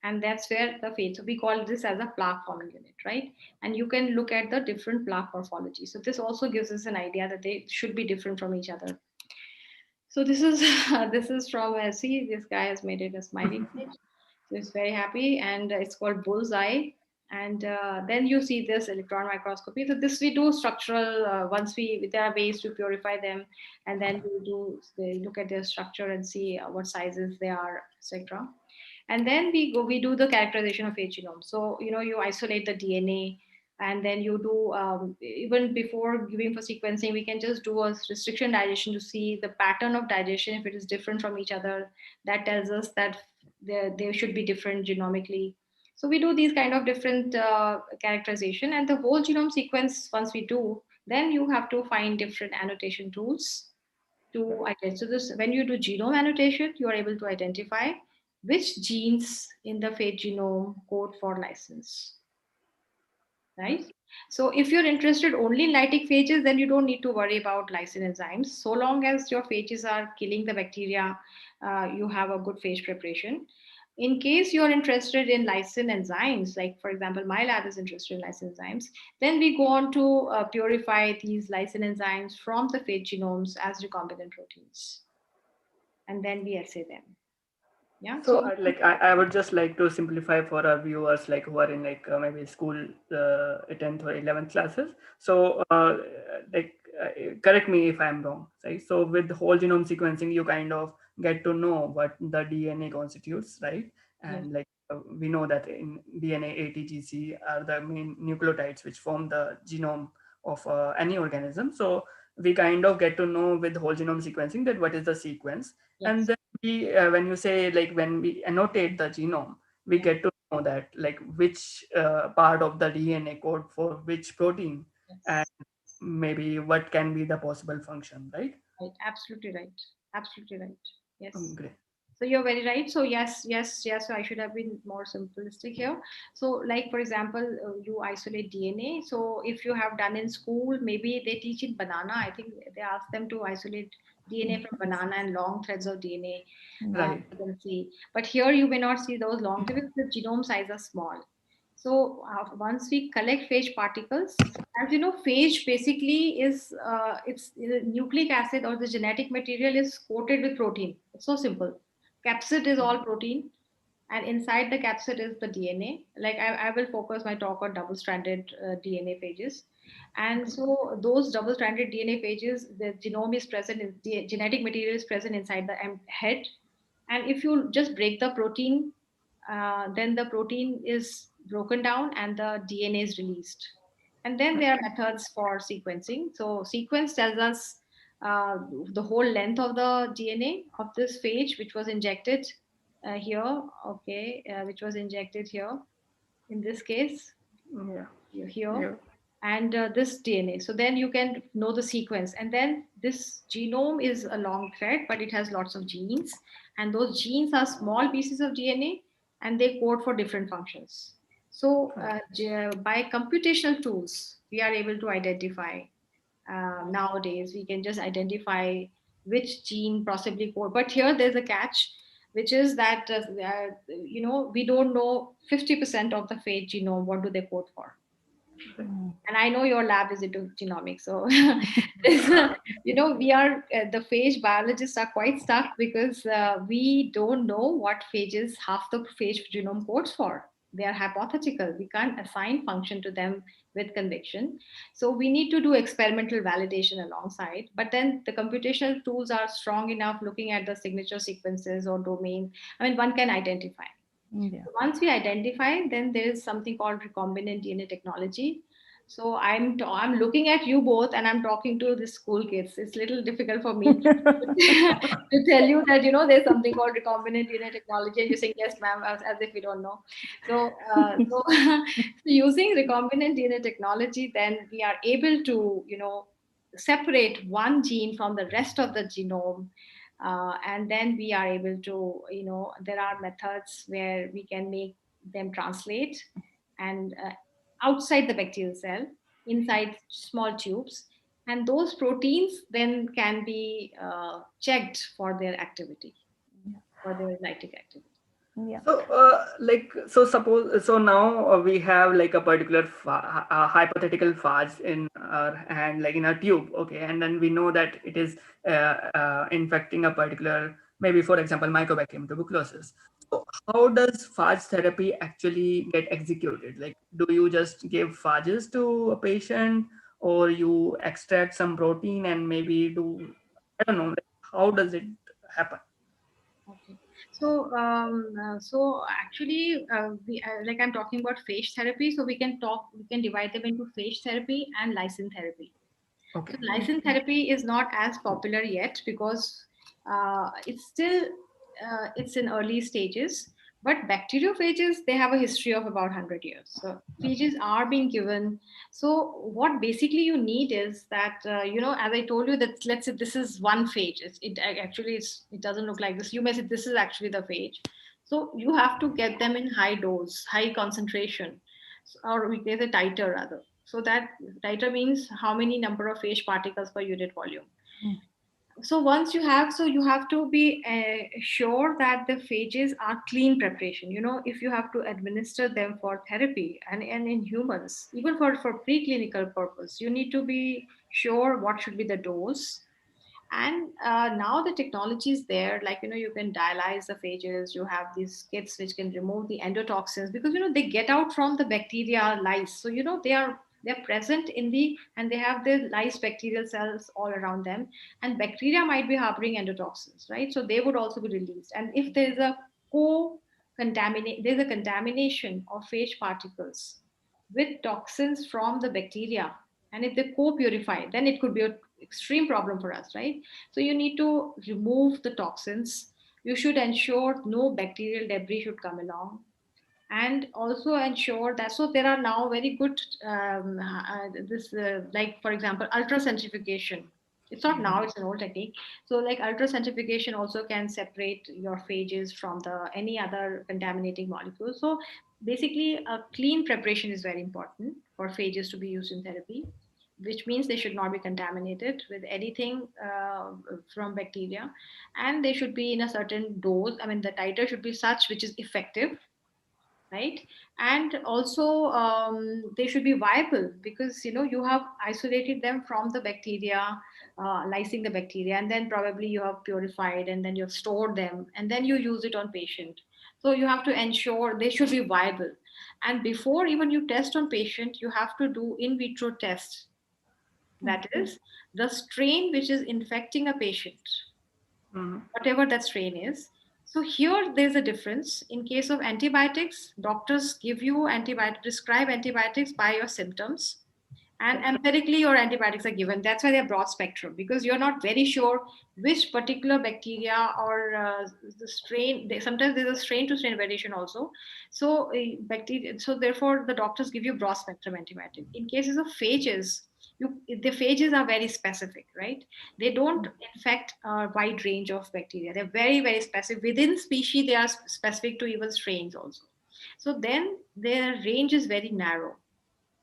C: and that's where the phase. So we call this as a plaque forming unit, right? And you can look at the different plaque morphology. So this also gives us an idea that they should be different from each other. So this is this is from see, this guy has made it a smiley face. So it's very happy, and it's called bullseye. And then you see this electron microscopy. So this we do structural, once we, there are ways to purify them, and then they look at their structure and see what sizes they are, etc. And then we do the characterization of phage genome. So you isolate the DNA, and then you do, even before giving for sequencing, we can just do a restriction digestion to see the pattern of digestion. If it is different from each other, that tells us that they should be different genomically. So we do these kind of different characterization, and the whole genome sequence. Once we do, then you have to find different annotation tools to identify. So this, when you do genome annotation, you are able to identify which genes in the phage genome code for license, right? So if you're interested only in lytic phages, then you don't need to worry about lysine enzymes. So long as your phages are killing the bacteria, you have a good phage preparation. In case you're interested in lysine enzymes, like for example, my lab is interested in lysine enzymes, then we go on to purify these lysine enzymes from the phage genomes as recombinant proteins, and then we assay them. Yeah.
A: So,
C: So
A: I would just like to simplify for our viewers, like who are in like maybe school 10th or 11th classes. So, like, correct me if I'm wrong, right? So, with whole genome sequencing, you kind of get to know what the DNA constitutes, right?
C: yes,
A: And like we know that in DNA, ATGC are the main nucleotides which form the genome of any organism. So, we kind of get to know with whole genome sequencing that what is the sequence, and
C: yes,
A: when you say like when we annotate the genome, we
C: yes,
A: get to know that like which part of the DNA code for which protein, and
C: yes.
A: maybe what can be the possible function, right?
C: Right. Absolutely right. Absolutely right. Yes.
A: Great.
C: So you're very right. So yes, yes, yes. So I should have been more simplistic here. So like for example, you isolate DNA. So if you have done in school, maybe they teach in banana. I think they ask them to isolate DNA from banana and long threads of DNA.
A: Right.
C: You can see, but here you may not see those long threads. The genome size are small. So once we collect phage particles, as you know, phage basically is it's nucleic acid or the genetic material is coated with protein. It's so simple. Capsid is all protein, and inside the capsid is the DNA. Like I will focus my talk on double-stranded DNA phages. And so those double-stranded DNA phages, the genome is present, the genetic material is present inside the head. And if you just break the protein, then the protein is broken down and the DNA is released. And then there are methods for sequencing. So sequence tells us uh, the whole length of the DNA of this phage, which was injected here, okay, which was injected here in this case,
A: Yeah.
C: here,
A: Yeah.
C: and this DNA. So then you can know the sequence. And then this genome is a long thread, but it has lots of genes. And those genes are small pieces of DNA, and they code for different functions. So by computational tools, we are able to identify, nowadays, we can just identify which gene possibly code. But here there's a catch, which is that, we don't know 50% of the phage genome, what do they code for. And I know your lab is into genomics, so there's we are, the phage biologists are quite stuck because we don't know what phages half the phage genome codes for. They are hypothetical. We can't assign function to them with conviction. So we need to do experimental validation alongside. But then the computational tools are strong enough, looking at the signature sequences or domain. I mean, one can identify.
B: Yeah.
C: Once we identify, then there is something called recombinant DNA technology. So I'm looking at you both, and I'm talking to the school kids. It's a little difficult for me to tell you that there's something called recombinant DNA technology, and you're saying yes, ma'am, as if we don't know. So using recombinant DNA technology, then we are able to separate one gene from the rest of the genome, and then we are able to, there are methods where we can make them translate, and outside the bacterial cell, inside small tubes, and those proteins then can be checked for their activity, for their lytic activity.
B: Yeah.
A: So, so suppose, so now we have like a particular hypothetical phage in our hand, like in a tube, okay, and then we know that it is infecting a particular, maybe for example, Mycobacterium tuberculosis. So how does phage therapy actually get executed? Like, do you just give phages to a patient, or you extract some protein and maybe do, I don't know, like, how does it happen?
C: Okay. So actually, like I'm talking about phage therapy. So we can divide them into phage therapy and lysine therapy. So
A: Okay.
C: lysine therapy is not as popular yet because it's still it's in early stages. But bacteriophages, they have a history of about 100 years. So phages are being given. So what basically you need is that as I told you that let's say this is one phage. It doesn't look like this. You may say this is actually the phage. So you have to get them in high dose, high concentration, or we say the titer rather. So that titer means how many number of phage particles per unit volume. So once you have, so you have to be sure that the phages are clean preparation. If you have to administer them for therapy and in humans, even for preclinical purpose, you need to be sure what should be the dose. And now the technology is there, like you can dialyze the phages. You have these kits which can remove the endotoxins, because they get out from the bacteria lice. So they're present in the, and they have the lice bacterial cells all around them, and bacteria might be harboring endotoxins, right? So they would also be released. And if there's a contamination of phage particles with toxins from the bacteria, and if they co-purify, then it could be an extreme problem for us, right? So you need to remove the toxins. You should ensure no bacterial debris should come along, and also ensure that, so there are now very good this like for example ultracentrifugation. It's not now, it's an old technique. So like ultracentrifugation also can separate your phages from the any other contaminating molecules. So basically a clean preparation is very important for phages to be used in therapy, which means they should not be contaminated with anything from bacteria, and they should be in a certain dose. I mean, the titer should be such which is effective, right? And also they should be viable, because you have isolated them from the bacteria, lysing the bacteria, and then probably you have purified, and then you have stored them, and then you use it on patient. So you have to ensure they should be viable. And before even you test on patient, you have to do in vitro test. That is the strain which is infecting a patient,
A: Mhm.
C: whatever that strain is. So here there's a difference. In case of antibiotics, doctors give you prescribe antibiotics by your symptoms, and empirically your antibiotics are given. That's why they're broad spectrum, because you're not very sure which particular bacteria or the strain. Sometimes there's a strain to strain variation also. So bacteria. So therefore, the doctors give you broad spectrum antibiotic. In cases of phages, the phages are very specific, right? They don't infect a wide range of bacteria. They're very very specific within species. They are specific to even strains also. So then their range is very narrow.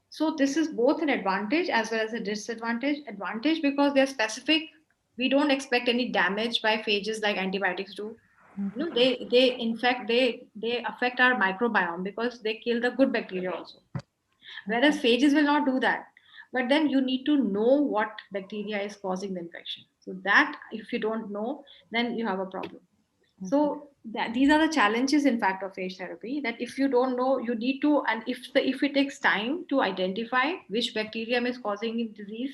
C: So this is both an advantage as well as a disadvantage. Advantage because they're specific. We don't expect any damage by phages like antibiotics do. They in fact they affect our microbiome because they kill the good bacteria also. Whereas phages will not do that. But then you need to know what bacteria is causing the infection. So that if you don't know, then you have a problem. So these are the challenges, in fact, of phage therapy. That if you don't know, you need to, and if it takes time to identify which bacterium is causing the disease,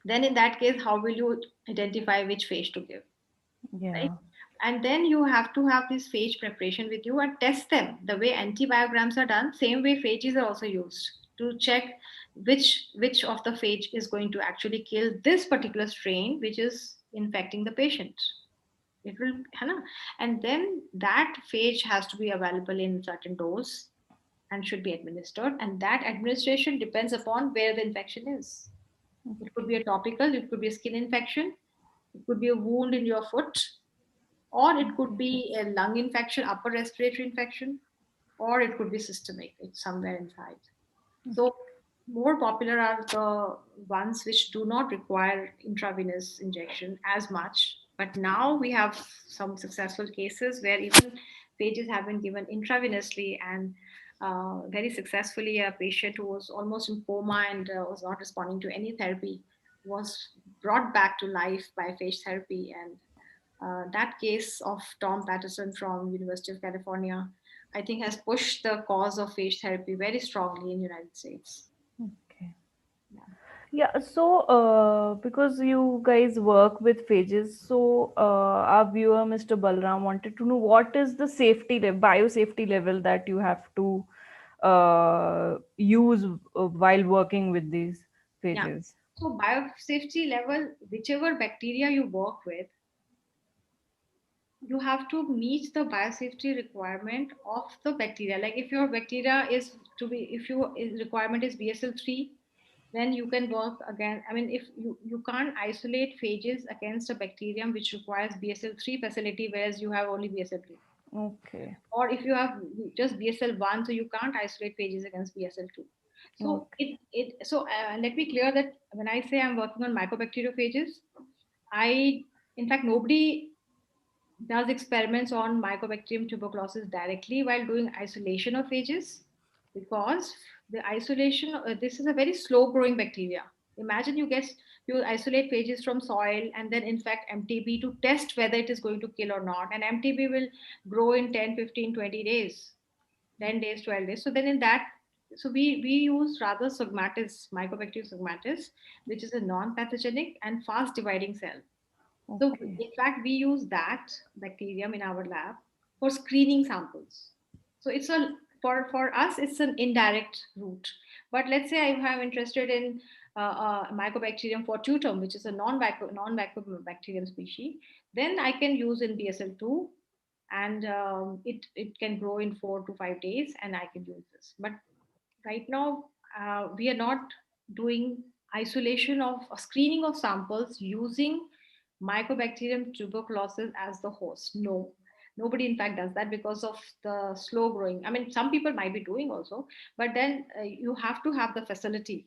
C: then in that case, how will you identify which phage to give, right?
B: Yeah.
C: And then you have to have this phage preparation with you and test them the way antibiograms are done. Same way phages are also used to check which of the phage is going to actually kill this particular strain which is infecting the patient. It will है and then that phage has to be available in certain dose and should be administered, and that administration depends upon where the infection is. It could be a topical, it could be a skin infection, it could be a wound in your foot, or it could be a lung infection, upper respiratory infection, or it could be systemic, it's somewhere inside. So more popular are the ones which do not require intravenous injection as much. But now we have some successful cases where even phages have been given intravenously, and very successfully. A patient who was almost in coma and was not responding to any therapy was brought back to life by phage therapy, and That case of Tom Patterson from University of California, I think, has pushed the cause of phage therapy very strongly in United States.
B: Okay.
C: Yeah.
B: Yeah, so because you guys work with phages, so our viewer, Mr. Balram, wanted to know what is the safety level, biosafety level that you have to use while working with these
C: Yeah.
B: phages.
C: So biosafety level, whichever bacteria you work with, you have to meet the biosafety requirement of the bacteria. Like if your bacteria is to be, if your requirement is BSL-3, then you can work again. I mean, if you can't isolate phages against a bacterium which requires BSL-3 facility, whereas you have only BSL-2.
B: Okay.
C: Or if you have just BSL-1, so you can't isolate phages against BSL-2. So
B: Okay.
C: let me clear that when I say I'm working on mycobacteriophages, I, in fact, nobody does experiments on Mycobacterium tuberculosis directly while doing isolation of phages, because the isolation, this is a very slow growing bacteria. Imagine you isolate phages from soil and then infect MTB to test whether it is going to kill or not. And MTB will grow in 10, 15, 20 days, 10 days, 12 days. So then in that, so we use rather Sogmatis, Mycobacterium Sogmatis, which is a non-pathogenic and fast dividing cell. So,
B: Okay.
C: in fact, we use that bacterium in our lab for screening samples. So, it's a for us, it's an indirect route. But let's say I am interested in Mycobacterium fortuitum, which is a non-mycobacterium species, then I can use in BSL-2, and it can grow in 4 to 5 days, and I can use this. But right now, we are not doing isolation of screening of samples using Mycobacterium tuberculosis as the host. No, nobody in fact does that because of the slow growing. I mean, some people might be doing also, but then you have to have the facility,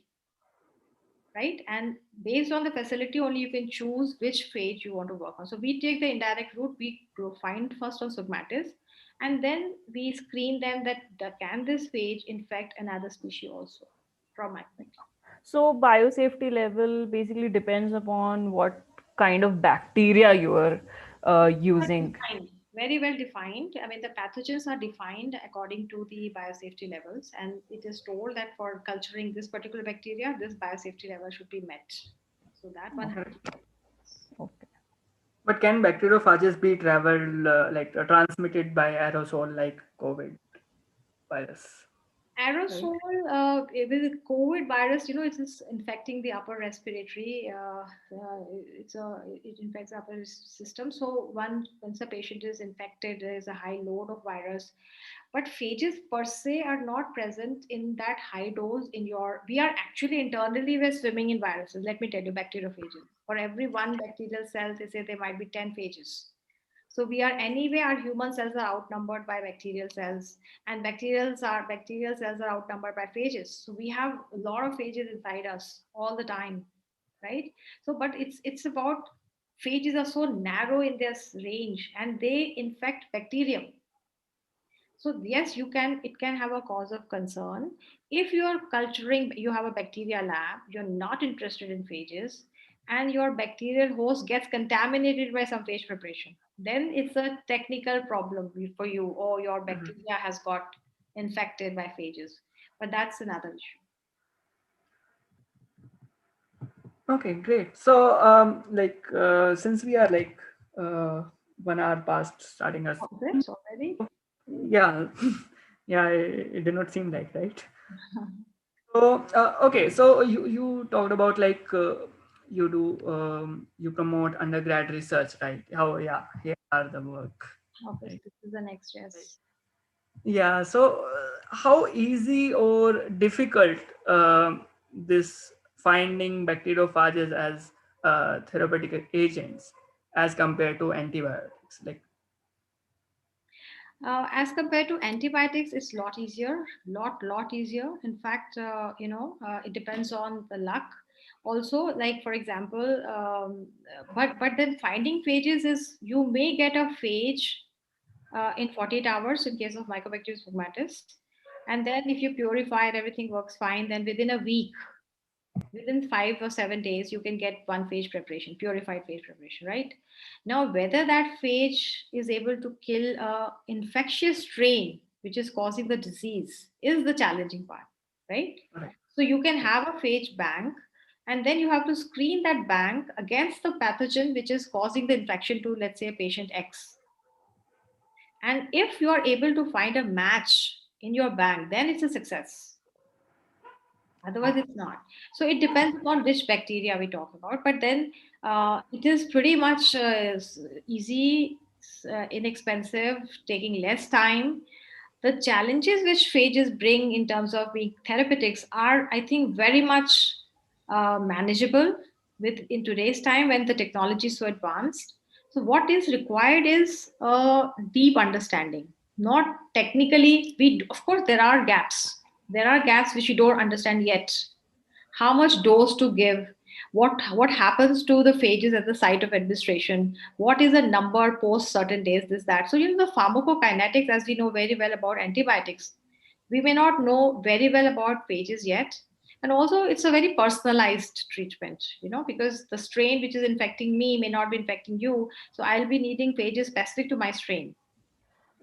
C: right? And based on the facility only, you can choose which phage you want to work on. So we take the indirect route. We find first on Sogmatis, and then we screen them that can this phage infect another species also from Mycobacterium.
B: So biosafety level basically depends upon what kind of bacteria you are using.
C: Defined, very well defined. I mean, the pathogens are defined according to the biosafety levels, and it is told that for culturing this particular bacteria, this biosafety level should be met. So that one has to be
A: Okay.
C: met.
B: Okay.
A: But can bacteriophages be traveled transmitted by aerosol like COVID virus? Right.
C: Aerosol with COVID virus, it is infecting the upper respiratory. It infects the upper system. So once a patient is infected, there is a high load of virus. But phages per se are not present in that high dose in your. We are actually internally we're swimming in viruses. Let me tell you, bacteriophages. For every one bacterial cell, they say there might be 10 phages. So we are anyway, our human cells are outnumbered by bacterial cells, and bacterial cells are outnumbered by phages. So we have a lot of phages inside us all the time, right? So, but it's about phages are so narrow in their range, and they infect bacterium. So yes, it can have a cause of concern. If you're culturing, you have a bacteria lab, you're not interested in phages, and your bacterial host gets contaminated by some phage preparation, then it's a technical problem for you, or your
A: Mhm.
C: bacteria has got infected by phages. But that's another issue.
A: Okay, great. So, since we are like 1 hour past starting us,
C: Oh, is it already?
A: yeah, yeah, it did not seem like, right? So, okay, so you talked about you promote undergrad research, right? How, yeah, here are the work,
C: Okay, so
A: right?
C: this is the next yes.
A: Yeah, so how easy or difficult this finding bacteriophages as therapeutic agents as compared to antibiotics? Like,
C: As compared to antibiotics, it's a lot easier, lot easier. In fact, it depends on the luck. Also, like for example, but then finding phages is you may get a phage in 48 hours in case of Mycobacterium stigmatis, and then if you purify it, everything works fine. Then within a week, Within 5 or 7 days, you can get one phage preparation, purified phage preparation, right? Now, whether that phage is able to kill a infectious strain which is causing the disease is the challenging part, right?
A: Right.
C: So you can have a phage bank, and then you have to screen that bank against the pathogen which is causing the infection to, let's say, a patient X. And if you are able to find a match in your bank, then it's a success. Otherwise it's not. So it depends on which bacteria we talk about, but then it is pretty much easy, inexpensive, taking less time. The challenges which phages bring in terms of being therapeutics are, I think, very much manageable with in today's time when the technology is so advanced. So what is required is a deep understanding, not technically. We, of course, there are gaps. There are gaps which we don't understand yet. How much dose to give, what happens to the phages at the site of administration, what is the number post certain days, this that. So the pharmacokinetics, as we know very well about antibiotics, we may not know very well about phages yet. And also it's a very personalized treatment, because the strain which is infecting me may not be infecting you, so I'll be needing phages specific to my strain.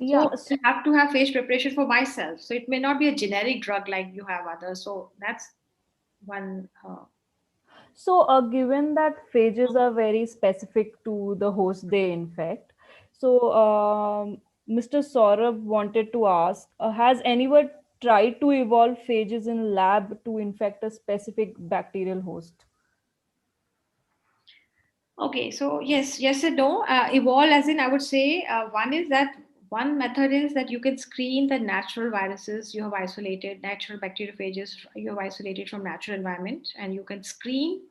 B: Yeah,
C: So I have to have phage preparation for myself, so it may not be a generic drug like you have others. So that's one.
B: so, given that phages are very specific to the host they infect, so Mr. Saurabh wanted to ask, has anyone tried to evolve phages in lab to infect a specific bacterial host?
C: Okay, so yes and no. Evolve, as in, I would say, one is that one method is that you can screen the natural viruses you have isolated, natural bacteriophages you have isolated from natural environment, and you can screen,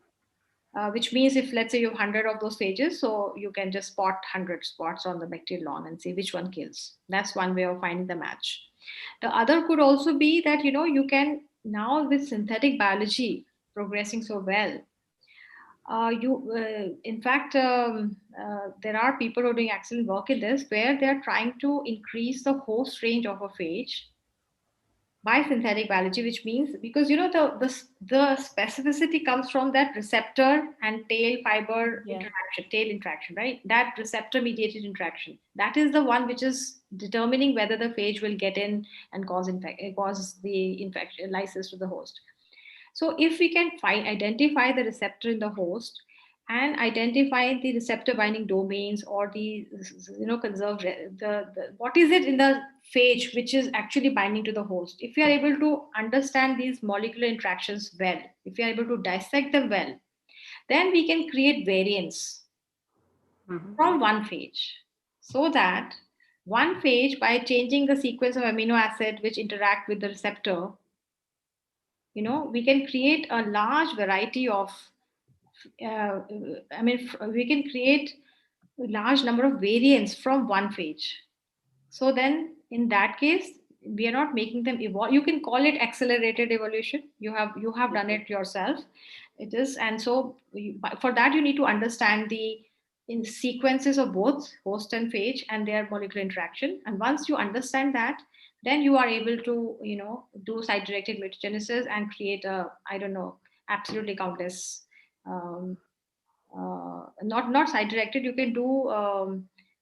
C: which means if, let's say, you have 100 of those phages, so you can just spot 100 spots on the bacterial lawn and see which one kills. That's one way of finding the match. The other could also be that, you can now, with synthetic biology progressing so well, in fact, there are people who are doing excellent work in this, where they are trying to increase the host range of a phage by synthetic biology, which means, because the specificity comes from that receptor and tail fiber
B: Yeah.
C: interaction, tail interaction, right? That receptor mediated interaction, that is the one which is determining whether the phage will get in and cause the infection lysis to the host. So if we can identify the receptor in the host and identify the receptor binding domains, or the conserved what is it in the phage which is actually binding to the host, if we are able to understand these molecular interactions well, if we are able to dissect them well, then we can create variants
A: Mhm.
C: from one phage, so that one phage, by changing the sequence of amino acid which interact with the receptor, we can create a large variety of uh, we can create a large number of variants from one phage. So then in that case, we are not making them evolve. You can call it accelerated evolution. You have done it yourself. It is. And so for that, you need to understand the in sequences of both host and phage and their molecular interaction. And once you understand that, then you are able to do site directed mutagenesis and create a, I don't know, absolutely countless, um, not site directed. You can do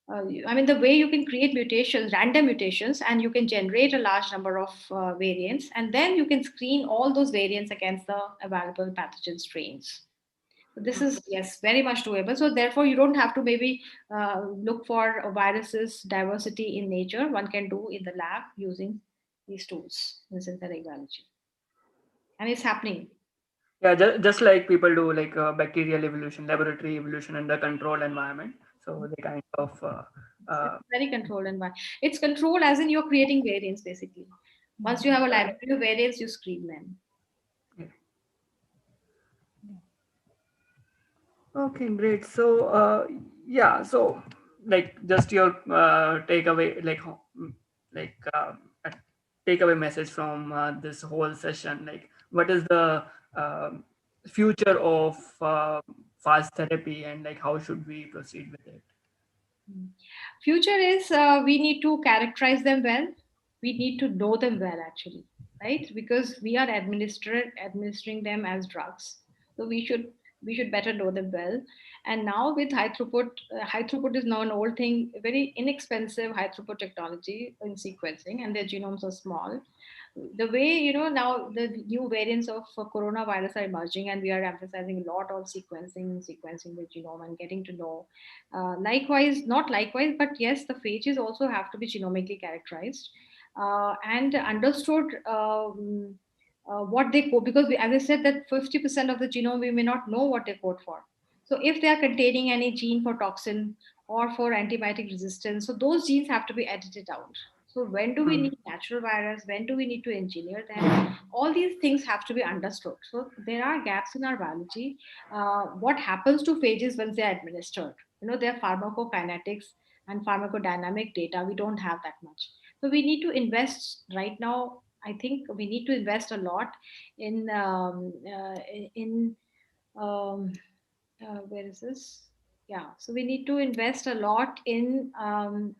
C: the way you can create mutations, random mutations, and you can generate a large number of variants, and then you can screen all those variants against the available pathogen strains. So this is, yes, very much doable. So therefore, you don't have to maybe look for a viruses diversity in nature. One can do in the lab using these tools in synthetic biology, and it's happening.
A: Yeah, just like people do like bacterial evolution, laboratory evolution in the controlled environment. So they kind of
C: It's very controlled environment. It's controlled as in you're creating variants basically. Once you have a library of variants, you screen them.
A: yeah. Okay, great. So, yeah, so like just your takeaway, like a takeaway message from this whole session. Like, what is the um future of fast therapy, and like how should we proceed with it?
C: Future is we need to characterize them well. we need to know them well, actually, right? Because we are administering them as drugs, so we should better know them well. And now with high throughput is now an old thing, very inexpensive high throughput technology in sequencing, and their genomes are small. The way, now the new variants of coronavirus are emerging, and we are emphasizing a lot on sequencing the genome and getting to know, likewise, not likewise, but yes, the phages also have to be genomically characterized, and understood, what they code, because as I said, that 50% of the genome we may not know what they code for. So if they are containing any gene for toxin or for antibiotic resistance, so those genes have to be edited out. So when do we
A: Hmm.
C: need natural virus? When do we need to engineer them? All these things have to be understood. So there are gaps in our biology. What happens to phages once they are administered? Their pharmacokinetics and pharmacodynamic data, we don't have that much. So we need to invest right now. I think we need to invest a lot in um, where is this? Yeah, so we need to invest a lot in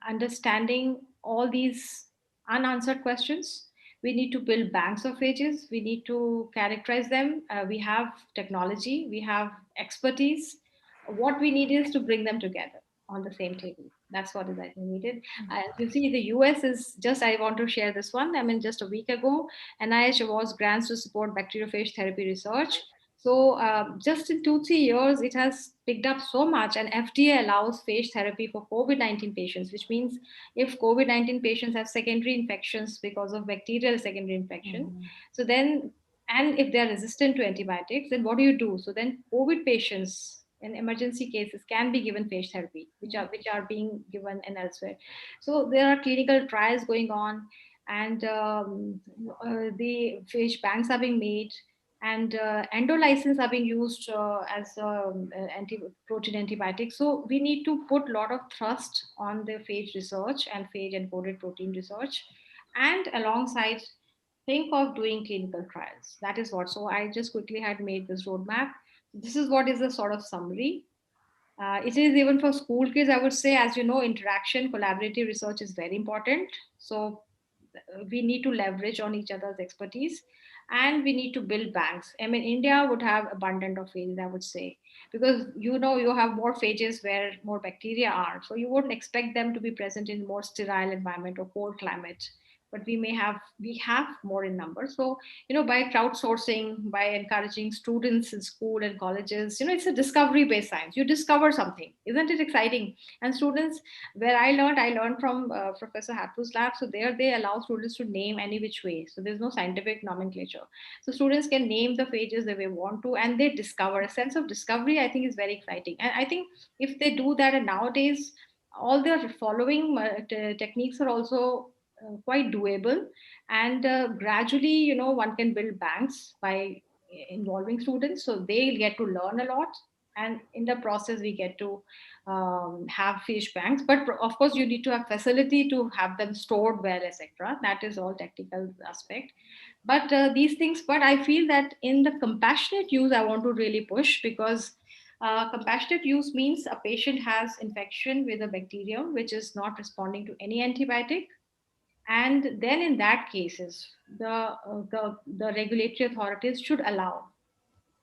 C: understanding all these unanswered questions. We need to build banks of phages. We need to characterize them. We have technology, we have expertise. What we need is to bring them together on the same table. That's what is, I think, needed. As you see, the US is just, I want to share this one. I mean, just a week ago, NIH awards grants to support bacteriophage therapy research. So just in 2 3 years, it has picked up so much, and FDA allows phage therapy for COVID-19 patients, which means if COVID-19 patients have secondary infections because of bacterial secondary infection, so then, and if they are resistant to antibiotics, then what do you do? So then COVID patients in emergency cases can be given phage therapy, which are being given in elsewhere. So there are clinical trials going on, and the phage banks are being made, and endolysins are being used as protein antibiotics. So we need to put a lot of thrust on the phage research and phage encoded protein research, and alongside think of doing clinical trials. That is what. So I just quickly had made this roadmap. This is what is a sort of summary. It is even for school kids, I would say, as you know, interaction, collaborative research is very important. So we need to leverage on each other's expertise, and we need to build banks. I mean, India would have abundant of phages, I would say, because you have more phages where more bacteria are. So you wouldn't expect them to be present in more sterile environment or cold climate. But we have more in number. So by crowdsourcing, by encouraging students in school and colleges, it's a discovery based science. You discover something, isn't it exciting? And students, where I learned from Professor Hattu's lab. So there they allow students to name any which way. So there's no scientific nomenclature. So students can name the phages that they want to, and they discover. A sense of discovery, I think, is very exciting. And I think if they do that, and nowadays all the following techniques are also quite doable, and gradually, one can build banks by involving students, so they get to learn a lot, and in the process we get to have fish banks. But of course you need to have facility to have them stored well, etc. That is all technical aspect. But these things, but I feel that in the compassionate use I want to really push, because compassionate use means a patient has infection with a bacterium which is not responding to any antibiotic, and then in that cases the regulatory authorities should allow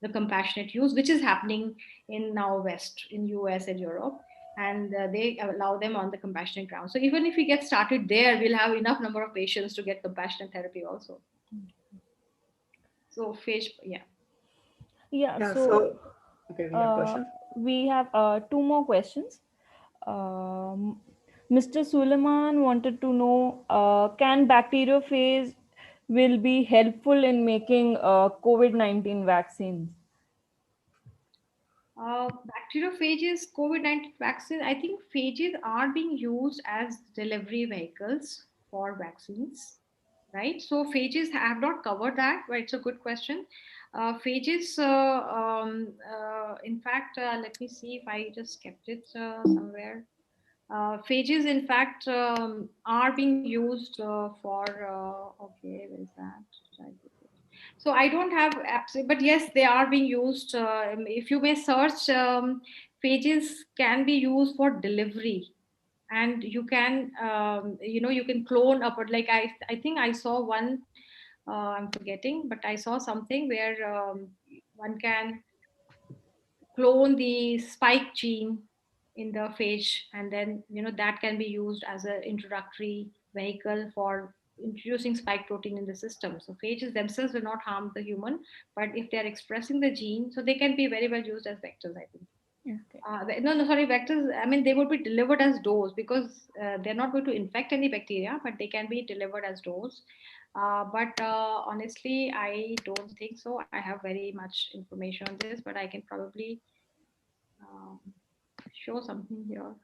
C: the compassionate use, which is happening in now West, in US and Europe, and they allow them on the compassionate ground. So even if we get started there, we'll have enough number of patients to get compassionate therapy also. So phage, yeah.
B: Yeah,
A: Yeah.
B: so
A: So, okay, we have
B: uh,
A: questions.
B: we have two more questions. Um, Mr. Suleiman wanted to know, can bacteriophage will be helpful in making COVID-19 vaccines?
C: Bacteriophages, COVID-19 vaccine, I think phages are being used as delivery vehicles for vaccines, right? So phages have not covered that, but it's a good question. Phages, in fact, let me see if I just kept it somewhere. Phages, in fact, are being used for, okay, where is that? Should I put it? So I don't have absolutely, but yes, they are being used. If you may search, phages can be used for delivery, and you can you can clone upward. Like I think I saw one, I'm forgetting, but I saw something where one can clone the spike gene in the phage, and then that can be used as an introductory vehicle for introducing spike protein in the system. So phages themselves will not harm the human, but if they are expressing the gene, so they can be very well used as vectors, I think.
B: Okay.
C: No, sorry, vectors. I mean, they would be delivered as dose, because they're not going to infect any bacteria, but they can be delivered as dose. But honestly, I don't think so. I have very much information on this, but I can probably um, show something here.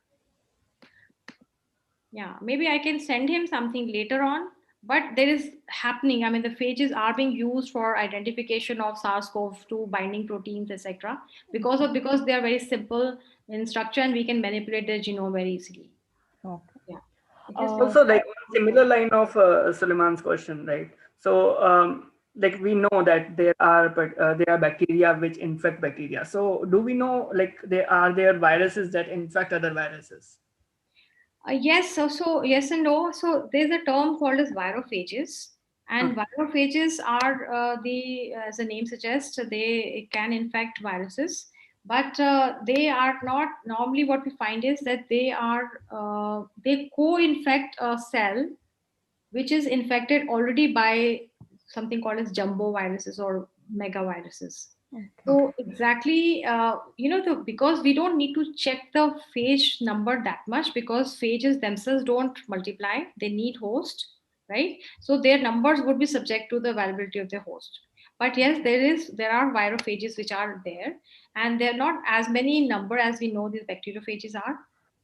C: Yeah, maybe I can send him something later on. But there is happening. I mean, the phages are being used for identification of SARS-CoV-2 binding proteins, etc. Because they are very simple in structure, and we can manipulate their genome very easily.
B: Okay.
C: Yeah, it is.
B: Uh,
A: Also, like one similar line of Suleiman's question, right? So, like we know that there are bacteria which infect bacteria. So, do we know like there viruses that infect other viruses?
C: Yes, so yes and no. So there's a term called as virophages, and
A: Okay.
C: virophages are as the name suggests, they can infect viruses, but they are not normally. What we find is that they co-infect a cell which is infected already by something called as jumbo viruses or megaviruses.
B: okay.
C: So exactly, because we don't need to check the phage number that much, because phages themselves don't multiply; they need host, right? So their numbers would be subject to the availability of their host. But yes, there are virophages which are there, and they're not as many in number as we know these bacteriophages are.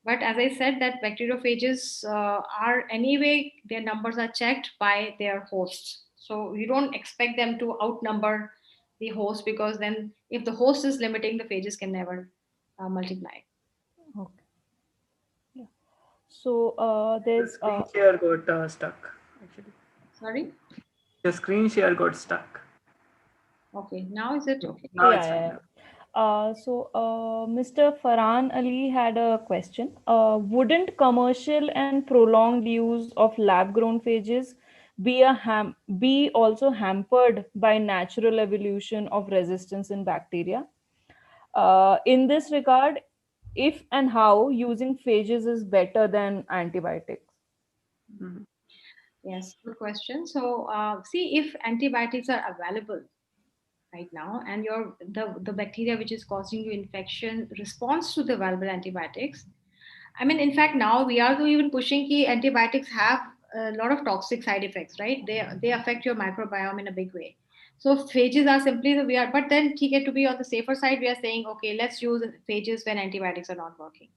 C: But as I said, that bacteriophages are anyway, their numbers are checked by their hosts. So you don't expect them to outnumber the host, because then if the host is limiting, the phages can never multiply.
B: Okay. Yeah. So
A: The
B: there's
A: screen share got stuck. Actually,
C: Sorry.
A: the screen share got stuck.
C: Okay, now is it okay?
A: Now
B: yeah,
A: it's
B: yeah,
A: fine.
B: yeah. Mr. Farhan Ali had a question. Wouldn't commercial and prolonged use of lab-grown phages be also hampered by natural evolution of resistance in bacteria? In this regard, if and how using phages is better than antibiotics?
A: Mhm.
C: Yes, good question. So, see, if antibiotics are available right now, and the bacteria which is causing you infection responds to the available antibiotics. I mean, in fact, now we are even pushing key antibiotics have a lot of toxic side effects, right? They affect your microbiome in a big way. So phages are simply the we are, but then to be on the safer side, we are saying, okay, let's use phages when antibiotics are not working.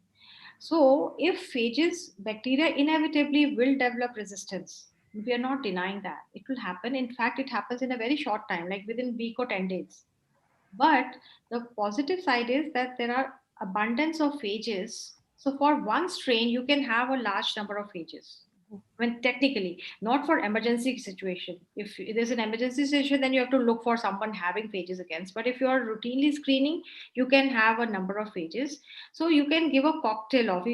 C: So if phages, bacteria inevitably will develop resistance. We are not denying that. It will happen. In fact, it happens in a very short time, like within week or 10 days. But the positive side is that there are abundance of phages. So for one strain, you can have a large number of phages. When technically, not for emergency situation. If there's an emergency situation, then you have to look for someone having phages against. But if you are routinely screening, you can have a number of phages. So you can give a cocktail of.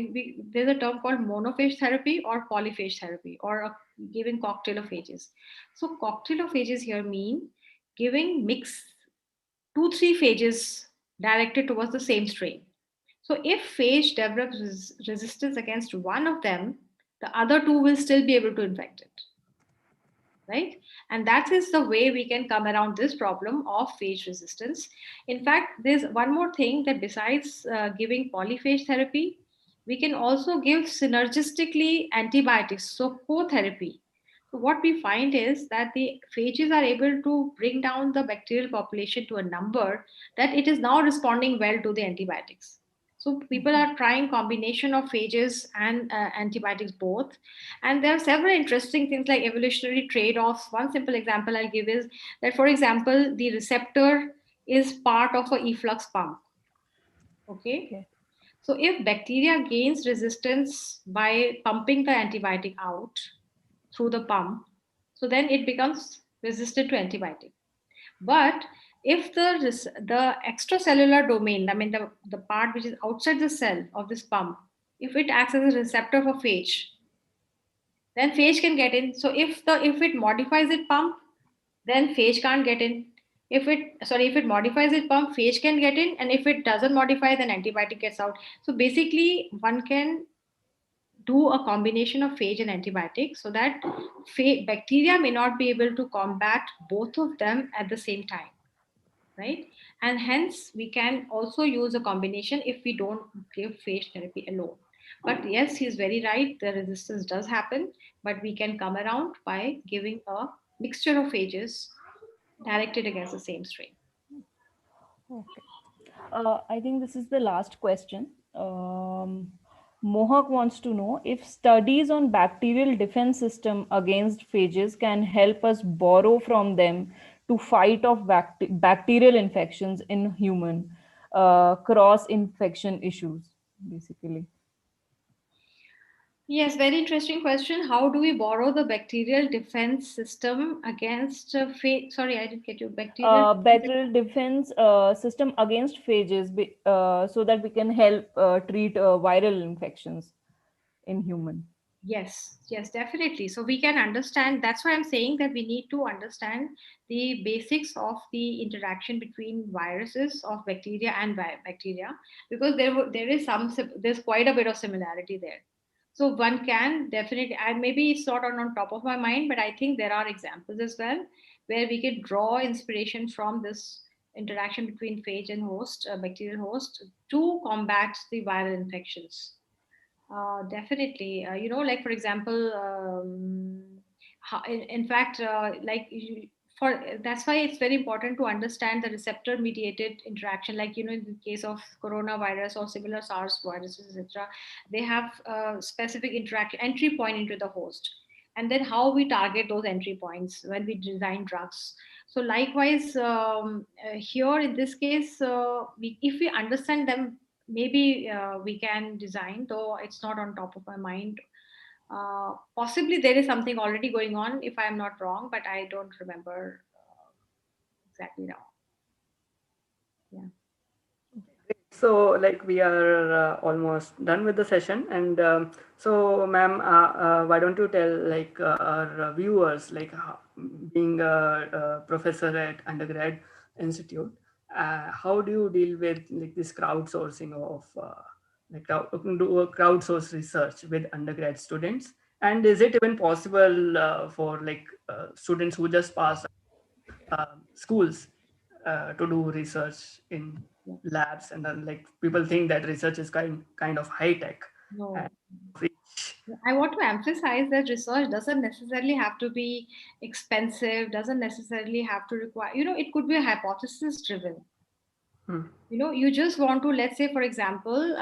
C: There's a term called monophage therapy or polyphage therapy, or giving cocktail of phages. So cocktail of phages here mean giving mix 2-3 phages directed towards the same strain. So if phage develops resistance against one of them, the other two will still be able to infect it, right? And that is the way we can come around this problem of phage resistance. In fact, there's one more thing, that besides giving polyphage therapy, we can also give synergistically antibiotics, so co-therapy. So what we find is that the phages are able to bring down the bacterial population to a number that it is now responding well to the antibiotics. So people
B: Okay.
C: are trying combination of phages and antibiotics both, and there are several interesting things like evolutionary trade-offs. One simple example I'll give is that, for example, the receptor is part of a efflux pump. Okay,
B: Okay.
C: so if bacteria gains resistance by pumping the antibiotic out through the pump, so then it becomes resistant to antibiotic. But if the extracellular domain, I mean the part which is outside the cell of this pump, if it acts as a receptor for phage, then phage can get in. So if it modifies its pump, then phage can't get in. If it modifies its pump, phage can get in, and if it doesn't modify, then antibiotic gets out. So basically, one can do a combination of phage and antibiotic so that bacteria may not be able to combat both of them at the same time, right? And hence we can also use a combination if we don't give phage therapy alone. But yes, he's very right, the resistance does happen, but we can come around by giving a mixture of phages directed against the same strain.
B: Okay. I think this is the last question. Mohak wants to know if studies on bacterial defense system against phages can help us borrow from them to fight off bacterial infections in human cross infection issues, basically.
C: Yes, very interesting question. How do we borrow the bacterial defense system against sorry, I didn't get you. Bacterial defense.
B: Bacterial defense system against phages so that we can help treat viral infections in human.
C: Yes, yes, definitely. So we can understand. That's why I'm saying that we need to understand the basics of the interaction between viruses of bacteria and bacteria, because there is there's quite a bit of similarity there. So one can definitely, and maybe it's not on top of my mind, but I think there are examples as well where we can draw inspiration from this interaction between phage and host, bacterial host, to combat the viral infections. Definitely. Like for example, in fact, for that's why it's very important to understand the receptor mediated interaction. Like in the case of coronavirus or similar SARS viruses, etc., they have specific interaction entry point into the host, and then how we target those entry points when we design drugs. So likewise, here in this case, if we understand them, maybe we can design, though it's not on top of my mind. Possibly there is something already going on, if I am not wrong, but I don't remember exactly now. Yeah.
A: So, like, we are almost done with the session, and so, ma'am, why don't you tell like our viewers, like, being a professor at undergrad institute, how do you deal with like this crowdsourcing of do a crowdsource research with undergrad students, and is it even possible for like students who just passed schools to do research in
C: Yeah.
A: labs, and then like people think that research is kind of high tech and
C: No.
A: rich.
C: I want to emphasize that research doesn't necessarily have to be expensive, doesn't necessarily have to require, it could be hypothesis driven.
A: Hmm.
C: You just want to, let's say, for example,